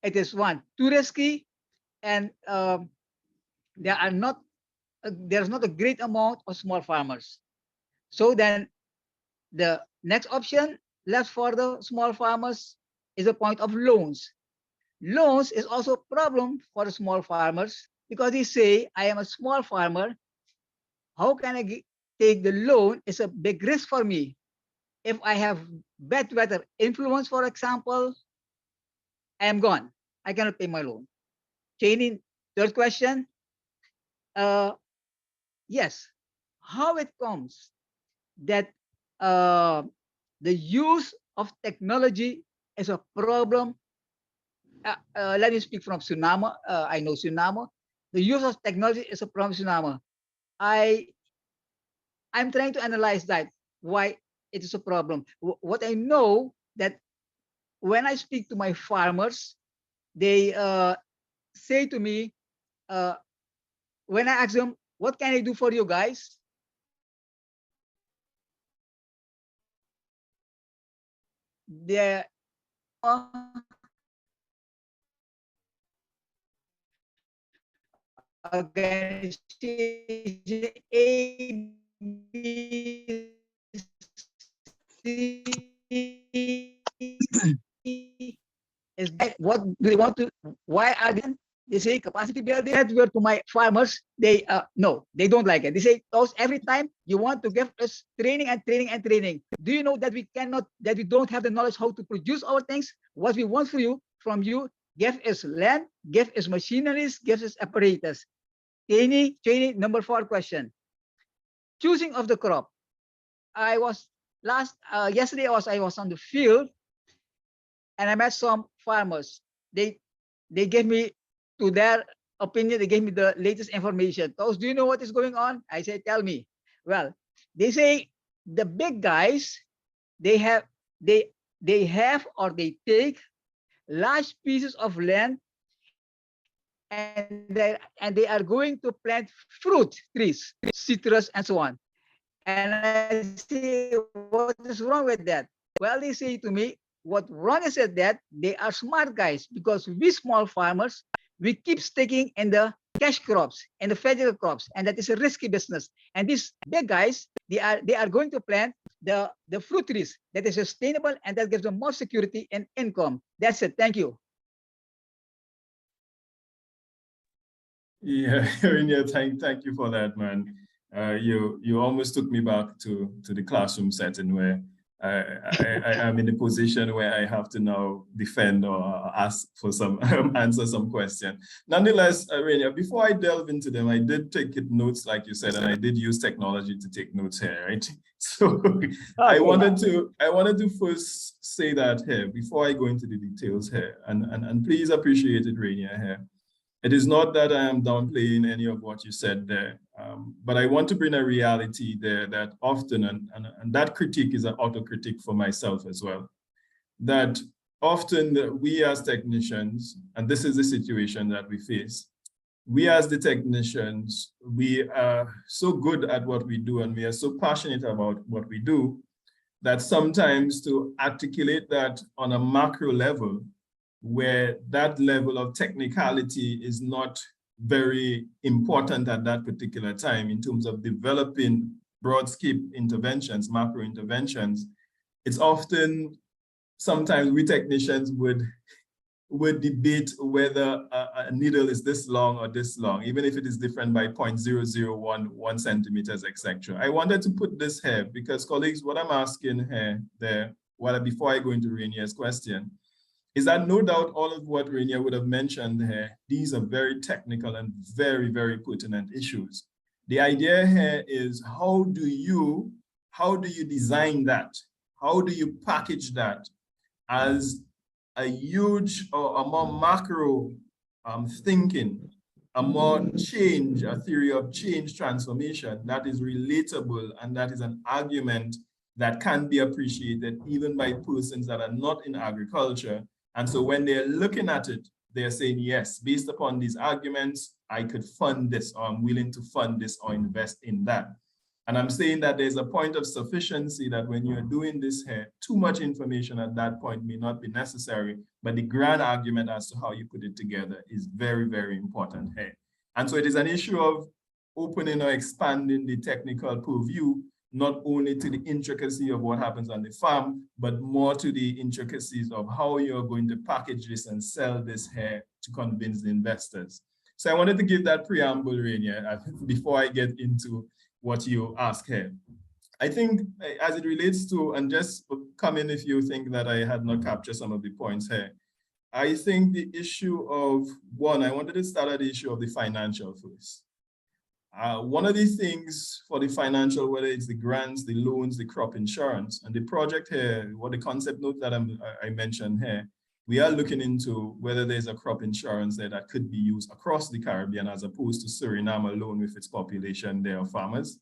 it is 1, too risky, and there's not a great amount of small farmers. So then the next option left for the small farmers is a point of loans. Loans is also a problem for the small farmers because they say, I am a small farmer. How can I take the loan? It's a big risk for me. If I have bad weather influence, for example, I am gone. I cannot pay my loan. Chaney, third question. Yes, how it comes that the use of technology is a problem. Let me speak from Suriname. I know Suriname. The use of technology is a problem in Suriname. I'm trying to analyze that, why it is a problem. What I know that when I speak to my farmers, they say to me, when I ask them, what can I do for you guys? They organization A, B, C is that what do they want to, why are they say capacity building network to my farmers? They no, they don't like it. They say, those every time you want to give us training and training and training. Do you know that we don't have the knowledge how to produce our things? What we want from you, give us land, give us machineries, give us apparatus. Chaney, number 4 question. Choosing of the crop. I was yesterday I was on the field and I met some farmers. They gave me, to their opinion, they gave me the latest information. Those, do you know what is going on? I said, tell me. Well, they say the big guys, they have or they take large pieces of land and they are going to plant fruit trees, citrus and so on. And I say, what is wrong with that? Well, they say to me, what wrong is it that they are smart guys, because we small farmers, we keep sticking in the cash crops and the federal crops, and that is a risky business. And these big guys, they are going to plant the fruit trees that is sustainable and that gives them more security and income. That's it. Thank you. Yeah, yeah, thank you for that, man. You almost took me back to the classroom setting where I am in a position where I have to now defend or ask for some answer some question. Nonetheless, Rainier, before I delve into them, I did take notes, like you said, and I did use technology to take notes here, right? So I wanted to first say that here before I go into the details here, and please appreciate it, Rainier, here. It is not that I am downplaying any of what you said there, but I want to bring a reality there that often, and that critique is an autocritique for myself as well, that often we as technicians, and this is the situation that we face, we as the technicians, we are so good at what we do and we are so passionate about what we do that sometimes to articulate that on a macro level, where that level of technicality is not very important at that particular time in terms of developing broad-scope interventions, macro interventions, it's often, sometimes we technicians would debate whether a needle is this long or this long, even if it is different by 0.0011 centimeters, etc. I wanted to put this here because, colleagues, what I'm asking here, before I go into Rainier's question, is that no doubt all of what Rainier would have mentioned here, these are very technical and very, very pertinent issues. The idea here is how do you design that? How do you package that as a huge or a more macro thinking, a more change, a theory of change transformation that is relatable and that is an argument that can be appreciated even by persons that are not in agriculture. And so when they're looking at it, they're saying, yes, based upon these arguments, I could fund this, or I'm willing to fund this or invest in that. And I'm saying that there's a point of sufficiency that when you're doing this here, too much information at that point may not be necessary, but the grand argument as to how you put it together is very, very important here. And so it is an issue of opening or expanding the technical purview, not only to the intricacy of what happens on the farm, but more to the intricacies of how you're going to package this and sell this here to convince the investors. So I wanted to give that preamble, Rainier, before I get into what you ask here. I think as it relates to, and just come in if you think that I had not captured some of the points here, I think the issue of, one, I wanted to start at the issue of the financial first. One of the things for the financial, whether it's the grants, the loans, the crop insurance, and the project here, what the concept note that I mentioned here, we are looking into whether there's a crop insurance there that could be used across the Caribbean as opposed to Suriname alone with its population there of farmers.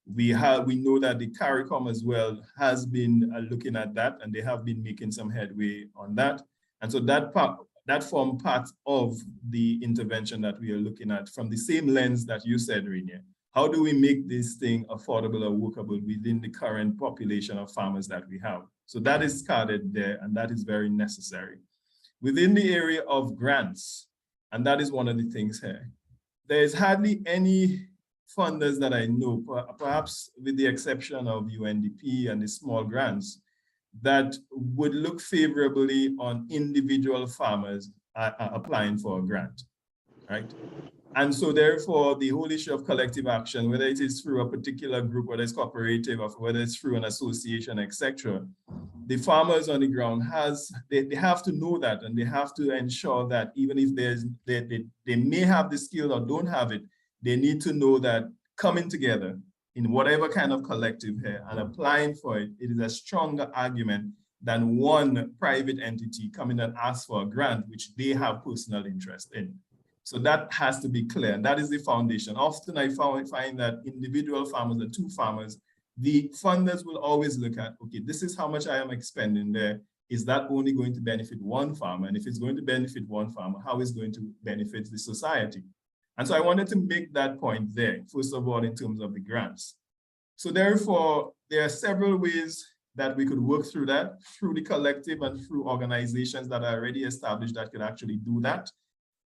We know that the CARICOM as well has been looking at that, and they have been making some headway on that. And so that form part of the intervention that we are looking at from the same lens that you said, Rainier. How do we make this thing affordable or workable within the current population of farmers that we have? So that is carded there, and that is very necessary. Within the area of grants, and that is one of the things here, there is hardly any funders that I know, perhaps with the exception of UNDP and the small grants, that would look favorably on individual farmers applying for a grant, right? And so therefore, the whole issue of collective action, whether it is through a particular group, whether it's cooperative, or whether it's through an association, etc., the farmers on the ground they have to know that, and they have to ensure that even if they may have the skill or don't have it, they need to know that coming together in whatever kind of collective here and applying for it, it is a stronger argument than one private entity coming and ask for a grant, which they have personal interest in. So that has to be clear, and that is the foundation. Often I find that individual farmers and two farmers, the funders will always look at, okay, this is how much I am expending there. Is that only going to benefit one farmer? And if it's going to benefit one farmer, how is it going to benefit the society? And so I wanted to make that point there, first of all, in terms of the grants. So therefore, there are several ways that we could work through that, through the collective and through organizations that are already established that could actually do that.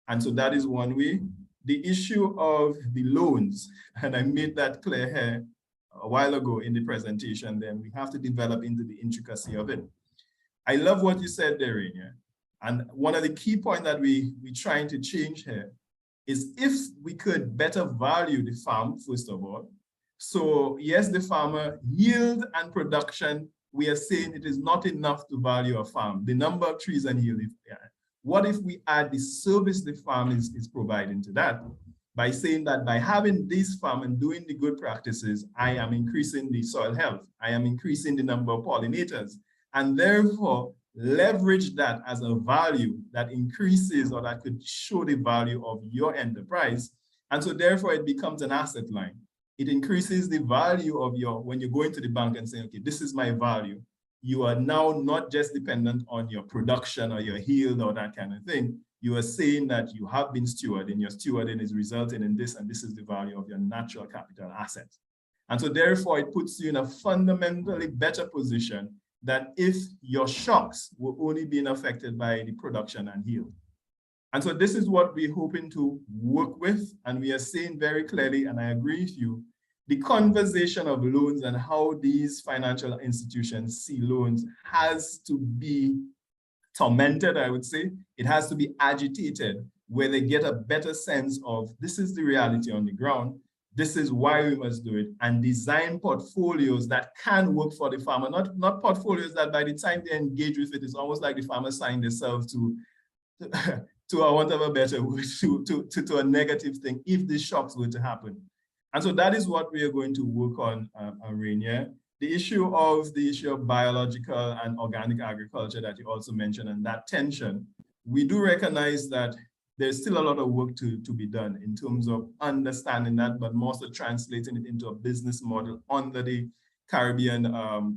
And so that is one way. The issue of the loans, and I made that clear here, a while ago in the presentation, then we have to develop into the intricacy of it. I love what you said there, Rainier. And one of the key points that we're trying to change here is if we could better value the farm, first of all. So yes, the farmer yield and production, we are saying it is not enough to value a farm, the number of trees and yield. What if we add the service the farm is providing to that? By saying that by having this farm and doing the good practices, I am increasing the soil health, I am increasing the number of pollinators, and therefore leverage that as a value that increases or that could show the value of your enterprise. And so therefore it becomes an asset line. It increases the value of when you go into the bank and say, okay, this is my value. You are now not just dependent on your production or your yield or that kind of thing. You are saying that you have been stewarding, your stewarding is resulting in this, and this is the value of your natural capital asset. And so therefore it puts you in a fundamentally better position than if your shocks were only being affected by the production and yield. And so this is what we're hoping to work with. And we are saying very clearly, and I agree with you, the conversation of loans and how these financial institutions see loans has to be tormented, I would say. It has to be agitated, where they get a better sense of this is the reality on the ground. This is why we must do it, and design portfolios that can work for the farmer, not portfolios that by the time they engage with it, it's almost like the farmer signed themselves to I want to have a better word, to a negative thing if these shocks were to happen. And so that is what we are going to work on, Rainier. The issue of biological and organic agriculture that you also mentioned, and that tension, we do recognize that there's still a lot of work to be done in terms of understanding that, but more so translating it into a business model under the Caribbean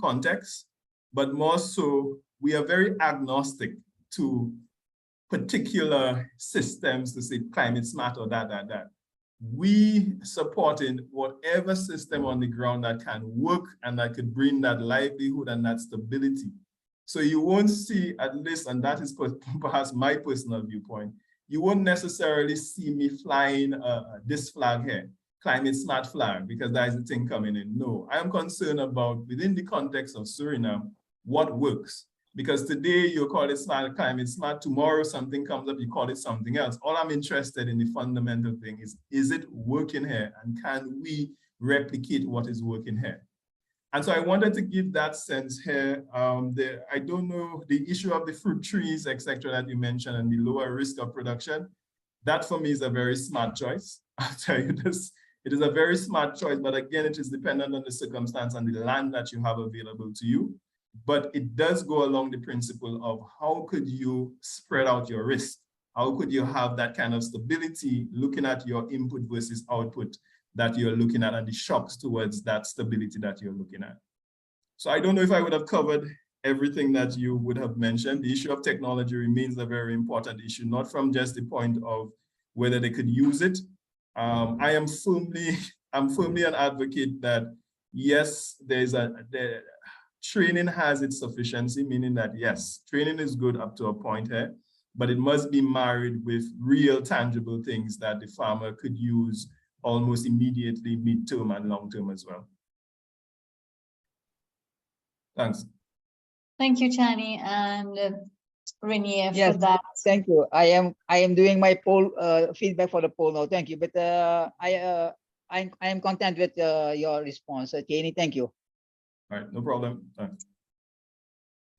context. But more so, we are very agnostic to particular systems to say climate smart or that. We supporting whatever system on the ground that can work and that could bring that livelihood and that stability. So you won't see, at least, and that is perhaps my personal viewpoint, you won't necessarily see me flying this flag here, climate smart flag, because that is the thing coming in. No, I am concerned about, within the context of Suriname, what works. Because today you call it smart, climate smart, tomorrow something comes up, you call it something else. All I'm interested in, the fundamental thing is it working here? And can we replicate what is working here? And so I wanted to give that sense here. I don't know, the issue of the fruit trees, etc., that you mentioned, and the lower risk of production, that for me is a very smart choice. I'll tell you this, it is a very smart choice, but again, it is dependent on the circumstance and the land that you have available to you. But it does go along the principle of how could you spread out your risk? How could you have that kind of stability looking at your input versus output that you're looking at and the shocks towards that stability that you're looking at? So I don't know if I would have covered everything that you would have mentioned. The issue of technology remains a very important issue, not from just the point of whether they could use it. I'm firmly an advocate that yes, training has its sufficiency, meaning that yes, training is good up to a point here, but it must be married with real tangible things that the farmer could use almost immediately, mid-term and long-term as well. Thanks. Thank you, Chaney and Rainier, Yes, for that. thank you. I am doing my poll feedback for the poll now. Thank you. But I am content with your response, Chaney. Thank you. All right, no problem. Thanks.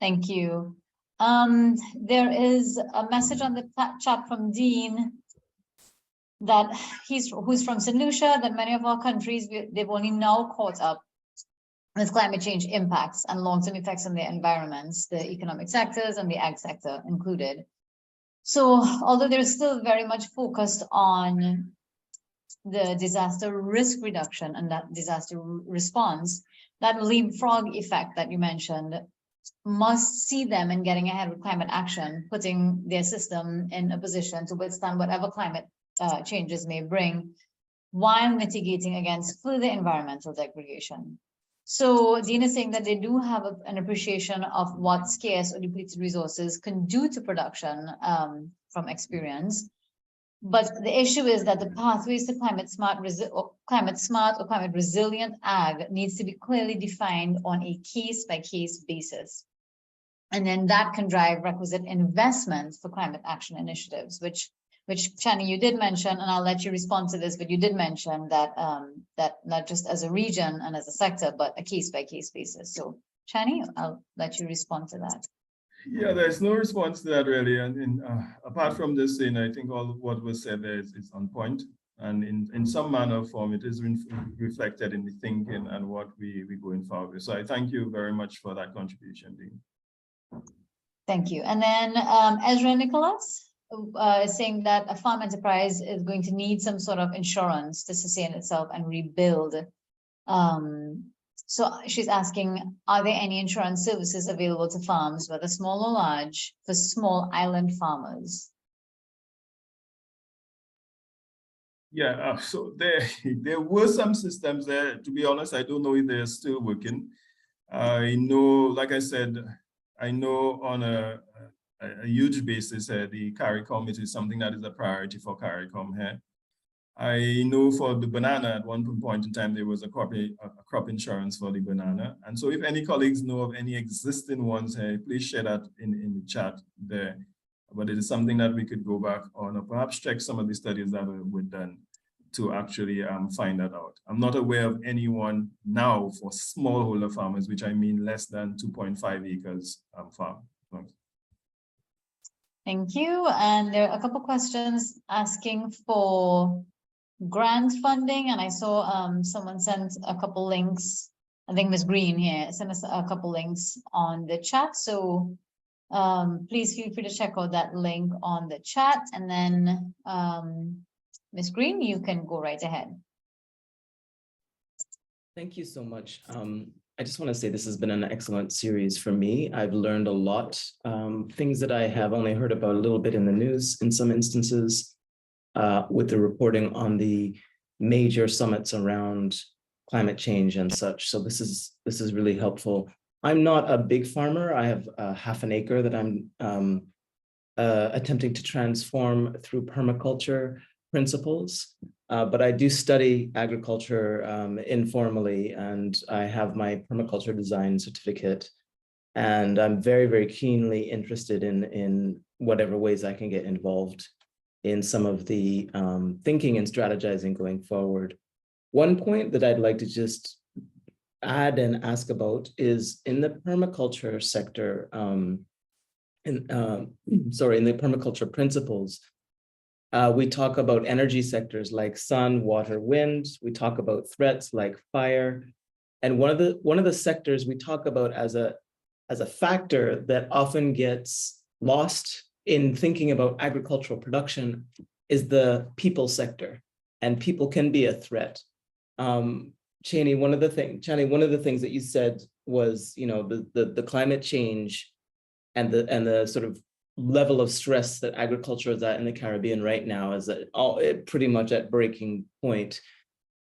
Thank you. There is a message on the chat from Dean that who's from St. Lucia, that many of our countries, they've only now caught up with climate change impacts and long-term effects on their environments, the economic sectors and the ag sector included. So although they're still very much focused on the disaster risk reduction and that disaster response, that leapfrog effect that you mentioned must see them in getting ahead with climate action, putting their system in a position to withstand whatever climate changes may bring, while mitigating against further environmental degradation. So Dean is saying that they do have an appreciation of what scarce or depleted resources can do to production from experience, But the issue is that the pathways to climate smart or climate resilient ag needs to be clearly defined on a case-by-case basis. And then that can drive requisite investments for climate action initiatives, which Chaney, you did mention, and I'll let you respond to this, but you did mention that that not just as a region and as a sector, but a case-by-case basis. So Chaney, I'll let you respond to that. Yeah, there's no response to that really. And apart from this thing, I think all of what was said there is on point. And in some manner or form, it is reflected in the thinking and what we're going forward with. So I thank you very much for that contribution, Dean. Thank you. And then Ezra Nicholas is saying that a farm enterprise is going to need some sort of insurance to sustain itself and rebuild. So she's asking, are there any insurance services available to farms, whether small or large, for small island farmers? Yeah, so there were some systems there. To be honest, I don't know if they're still working. I know, like I said, I know on a huge basis, the CARICOM is something that is a priority for CARICOM here. I know for the banana, at one point in time, there was a crop insurance for the banana. And so if any colleagues know of any existing ones here, please share that in the chat there. But it is something that we could go back on or perhaps check some of the studies that were done to actually find that out. I'm not aware of anyone now for smallholder farmers, which I mean less than 2.5 acres farm. Thank you. And there are a couple questions asking for grant funding, and I saw someone sent a couple links. I think Ms. Green here sent us a couple links on the chat. So please feel free to check out that link on the chat. And then Ms. Green, you can go right ahead. Thank you so much. I just want to say this has been an excellent series for me. I've learned a lot, things that I have only heard about a little bit in the news in some instances, with the reporting on the major summits around climate change and such. So this is really helpful. I'm not a big farmer. I have half an acre that I'm attempting to transform through permaculture principles, but I do study agriculture informally, and I have my permaculture design certificate, and I'm very, very keenly interested in whatever ways I can get involved in some of the thinking and strategizing going forward. One point that I'd like to just add and ask about is in the permaculture sector, in the permaculture principles, we talk about energy sectors like sun, water, wind. We talk about threats like fire. And one of the sectors we talk about as a factor that often gets lost in thinking about agricultural production is the people sector, and people can be a threat. Chaney, one of the things that you said was, you know, the climate change and the sort of level of stress that agriculture is at in the Caribbean right now is pretty much at breaking point.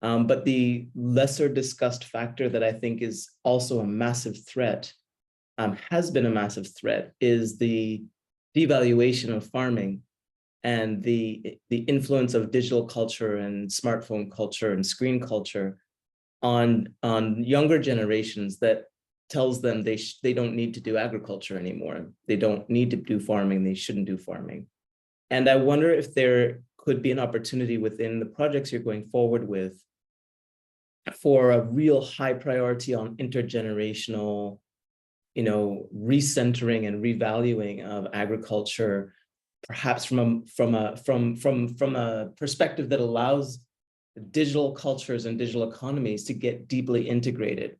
But the lesser discussed factor that I think is also a massive threat, has been a massive threat, is the devaluation of farming and the influence of digital culture and smartphone culture and screen culture on younger generations that tells them they don't need to do agriculture anymore. They don't need to do farming. They shouldn't do farming. And I wonder if there could be an opportunity within the projects you're going forward with for a real high priority on intergenerational, you know, recentering and revaluing of agriculture, perhaps from a perspective that allows digital cultures and digital economies to get deeply integrated,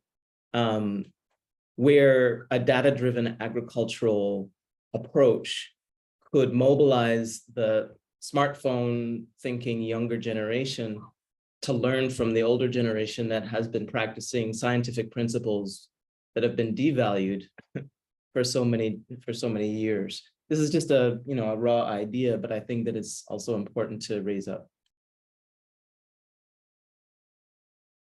where a data-driven agricultural approach could mobilize the smartphone thinking younger generation to learn from the older generation that has been practicing scientific principles that have been devalued for so many years. This is just a raw idea, but I think that it's also important to raise up.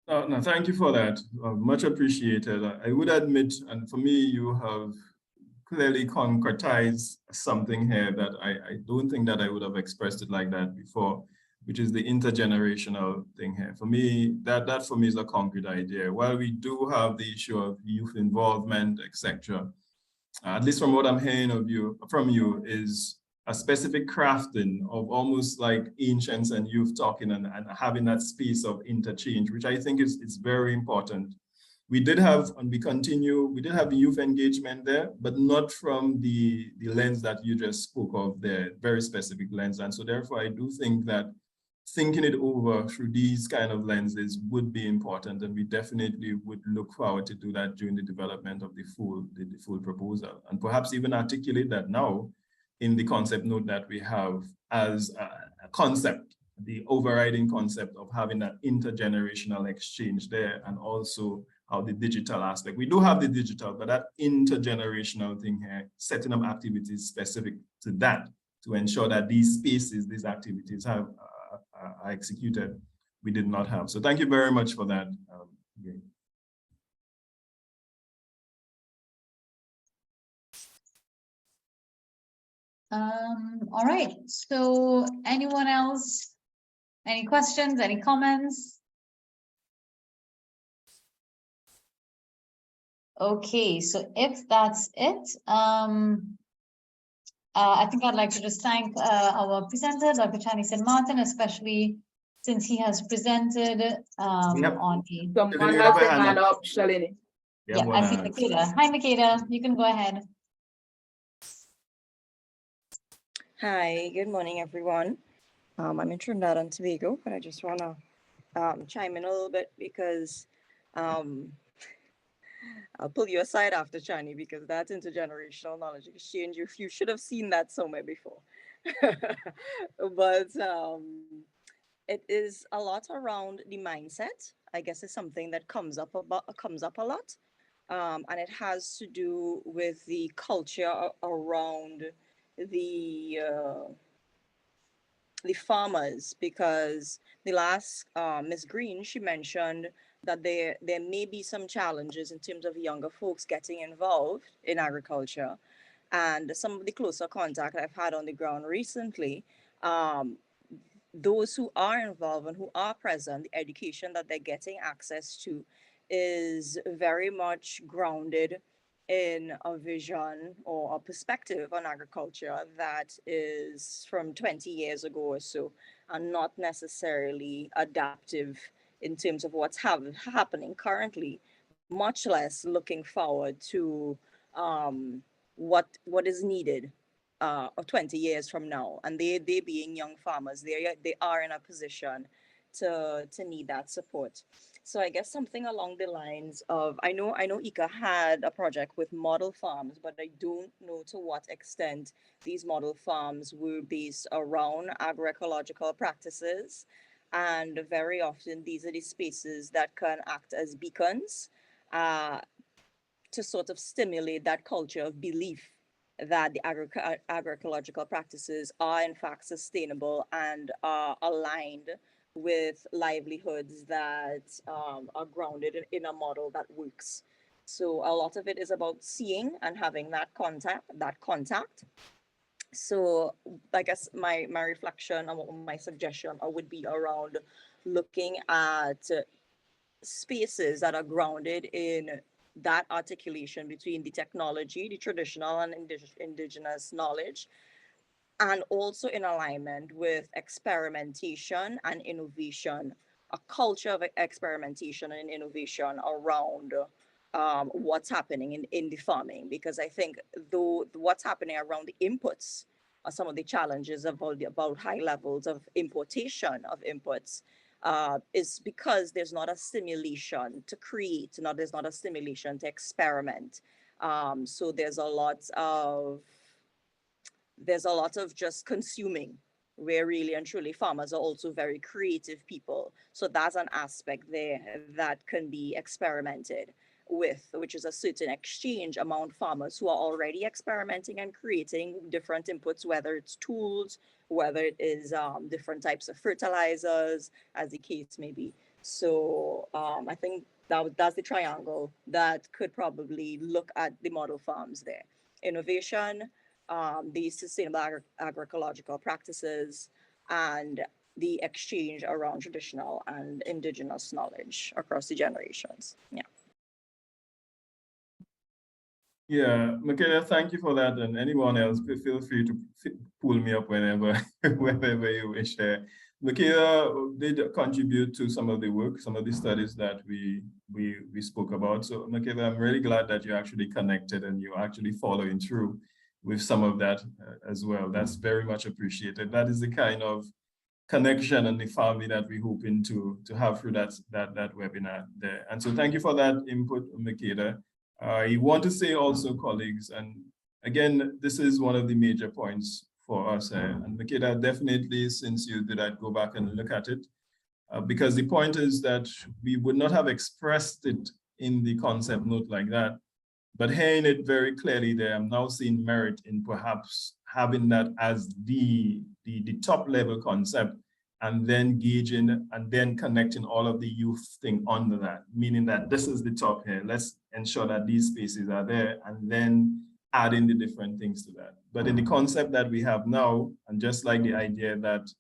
No, thank you for that. Much appreciated. I would admit, and for me, you have clearly concretize something here that I don't think that I would have expressed it like that before, which is the intergenerational thing here. For me, that for me is a concrete idea. While we do have the issue of youth involvement, etc., at least from what I'm hearing from you, is a specific crafting of almost like ancients and youth talking and having that space of interchange, which I think is very important. We did have, and we did have youth engagement there, but not from the lens that you just spoke of, the very specific lens. And so therefore, I do think that thinking it over through these kind of lenses would be important, and we definitely would look forward to do that during the development of the full proposal, and perhaps even articulate that now in the concept note that we have as a concept, the overriding concept of having that intergenerational exchange there, and also how the digital aspect. We do have the digital, but that intergenerational thing here, setting up activities specific to that, to ensure that these spaces, these activities are executed, we did not have. So thank you very much for that. All right, so anyone else? Any questions, any comments? Okay, so if that's it, I think I'd like to just thank our presenter, Dr. Chaney St. especially since he has presented on the... Someone has their hand up, Shalini. Yeah, I see Makeda. Hi, Makeda, you can go ahead. Hi, good morning, everyone. I'm in Trinidad and Tobago, but I just want to chime in a little bit because I'll pull you aside after Chani because that's intergenerational knowledge exchange. You should have seen that somewhere before. But it is a lot around the mindset. I guess it's something that comes up a lot. And it has to do with the culture around the farmers, because the last Miss Green, she mentioned that there may be some challenges in terms of younger folks getting involved in agriculture. And some of the closer contact I've had on the ground recently, those who are involved and who are present, the education that they're getting access to is very much grounded in a vision or a perspective on agriculture that is from 20 years ago or so, and not necessarily adaptive in terms of what's happening currently, much less looking forward to what is needed 20 years from now. And they being young farmers, they are in a position to need that support. So I guess something along the lines of, I know IICA had a project with model farms, but I don't know to what extent these model farms were based around agroecological practices. And very often these are the spaces that can act as beacons to sort of stimulate that culture of belief that the agroecological practices are in fact sustainable and are aligned with livelihoods that are grounded in a model that works. So a lot of it is about seeing and having that contact. So I guess my reflection and my suggestion would be around looking at spaces that are grounded in that articulation between the technology, the traditional and indigenous knowledge, and also in alignment with experimentation and innovation, a culture of experimentation and innovation around what's happening in the farming. Because I think though what's happening around the inputs are some of the challenges about high levels of importation of inputs, is because there's not a stimulation to create, there's not a stimulation to experiment. So there's a lot of just consuming, where really and truly farmers are also very creative people. So that's an aspect there that can be experimented with, which is a certain exchange among farmers who are already experimenting and creating different inputs, whether it's tools, whether it is different types of fertilizers, as the case may be. So I think that's the triangle that could probably look at the model farms there. innovation, the sustainable agroecological practices, and the exchange around traditional and indigenous knowledge across the generations. Yeah. Yeah, Michaela, thank you for that. And anyone else, feel free to pull me up whenever, whenever you wish. Michaela did contribute to some of the work, some of the studies that we spoke about. So Michaela, I'm really glad that you actually connected and you're actually following through with some of that as well. That's very much appreciated. That is the kind of connection and the family that we're hoping to have through that webinar there. And so thank you for that input, Michaela. I want to say also, colleagues, and again, this is one of the major points for us. And Michaela, definitely, since you did that, go back and look at it. Because the point is that we would not have expressed it in the concept note like that. But hearing it very clearly there, I'm now seeing merit in perhaps having that as the top level concept, and then gauging and then connecting all of the youth thing under that, meaning that this is the top here. Let's ensure that these spaces are there, and then adding the different things to that. But in the concept that we have now, and just like the idea that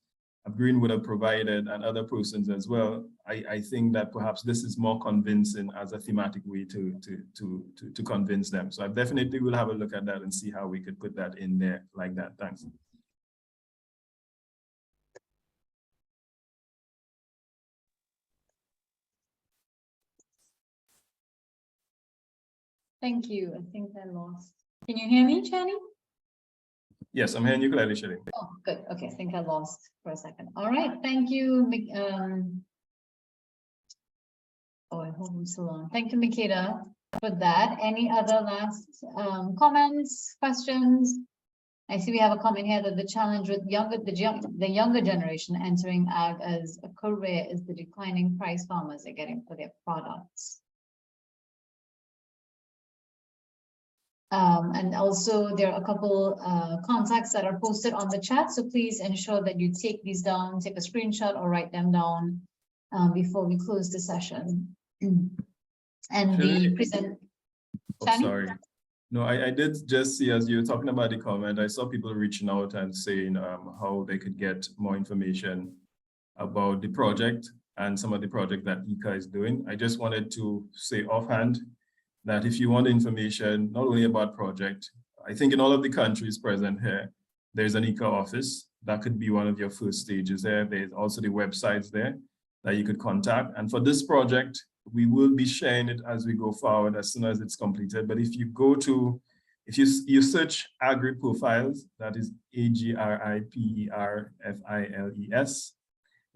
Green would have provided and other persons as well, I think that perhaps this is more convincing as a thematic way to convince them. So I definitely will have a look at that and see how we could put that in there like that. Thanks. Thank you. I think I lost. Can you hear me, Chaney? Yes, I'm hearing you clearly, Shelley. Oh, good. Okay, I think I lost for a second. All right, thank you. Oh, I hope I'm still on. Thank you, Michaela, for that. Any other last comments, questions? I see we have a comment here that the challenge with the younger generation entering ag as a career is the declining price farmers are getting for their products. And also there are a couple contacts that are posted on the chat. So please ensure that you take these down, take a screenshot or write them down before we close the session. And the present. Oh, sorry. No, I did just see, as you were talking about the comment, I saw people reaching out and saying how they could get more information about the project and some of the project that IICA is doing. I just wanted to say offhand that if you want information, not only about project, I think in all of the countries present here, there's an IICA office. That could be one of your first stages there. There's also the websites there that you could contact. And for this project, we will be sharing it as we go forward as soon as it's completed. But if you go to, if you search Agri Profiles, that is AGRIPERFILES,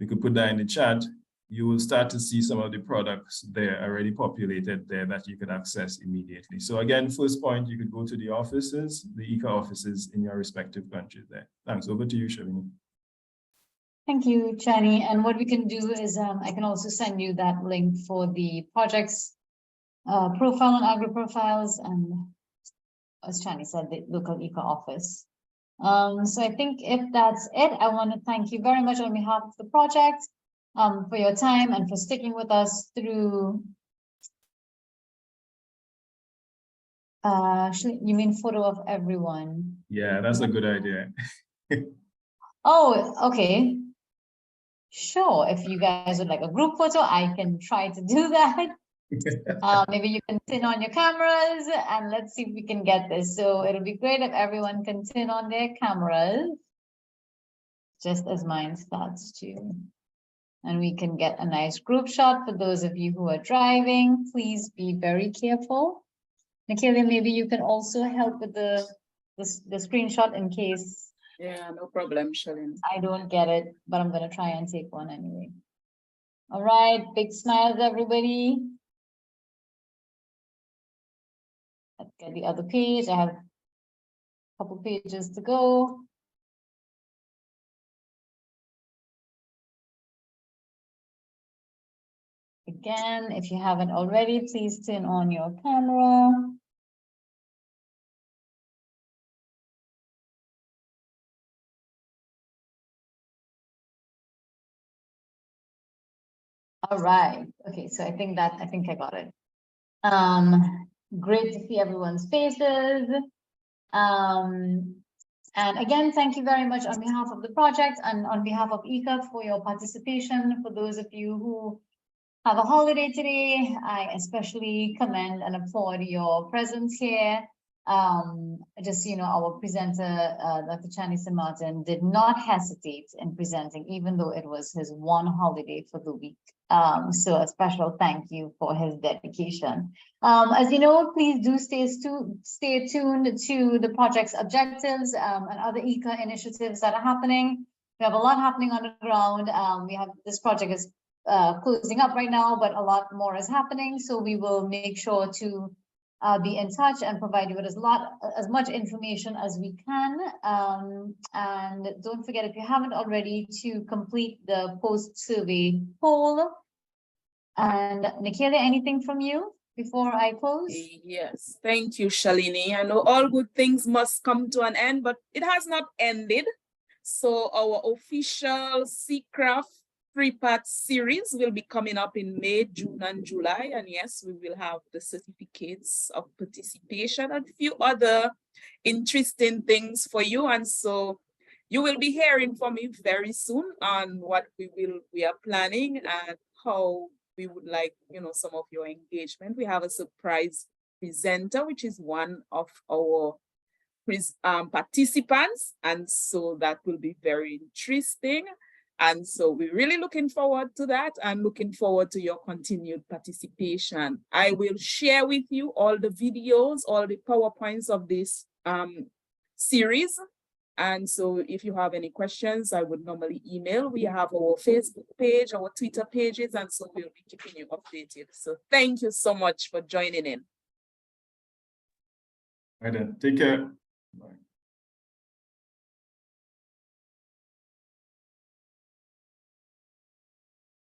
we could put that in the chat. You will start to see some of the products there already populated there that you could access immediately. So again, first point, you could go to the offices, the IICA offices in your respective countries there. Thanks. Over to you, Shalini. Thank you, Chaney. And what we can do is I can also send you that link for the project's profile on Agri Profiles, and as Chaney said, the local IICA office. So I think if that's it, I want to thank you very much on behalf of the project for your time and for sticking with us through. You mean photo of everyone? Yeah, that's a good idea. Oh, okay. Sure, if you guys would like a group photo, I can try to do that. Maybe you can turn on your cameras and let's see if we can get this. So it'll be great if everyone can turn on their cameras, just as mine starts to. And we can get a nice group shot. For those of you who are driving, please be very careful. Michaela, maybe you can also help with the screenshot in case. Yeah, no problem, Shalini. I don't get it, but I'm gonna try and take one anyway. All right, big smiles, everybody. Let's get the other page. I have a couple pages to go. Again, if you haven't already, please turn on your camera. All right. Okay, so I think I got it. Great to see everyone's faces. And again, thank you very much on behalf of the project and on behalf of IICA for your participation. For those of you who have a holiday today, I especially commend and applaud your presence here. Just, our presenter, Dr. Chaney St did not hesitate in presenting, even though it was his one holiday for the week. So a special thank you for his dedication. As you know, please do stay tuned to the project's objectives and other IICA initiatives that are happening. We have a lot happening on the ground. This project is closing up right now, but a lot more is happening. So we will make sure to be in touch and provide you with as much information as we can. And don't forget, if you haven't already, to complete the post-survey poll. And Nikila, anything from you before I close? Yes, thank you, Shalini. I know all good things must come to an end, but it has not ended. So our official CCRAF 3-part series will be coming up in May, June, and July. And yes, we will have the certificates of participation and a few other interesting things for you. And so you will be hearing from me very soon on what we are planning and how we would like, some of your engagement. We have a surprise presenter, which is one of our participants. And so that will be very interesting. And so we're really looking forward to that and looking forward to your continued participation. I will share with you all the videos, all the PowerPoints of this series. And so if you have any questions, I would normally email. We have our Facebook page, our Twitter pages, and so we'll be keeping you updated. So thank you so much for joining in. Right then, take care. Bye.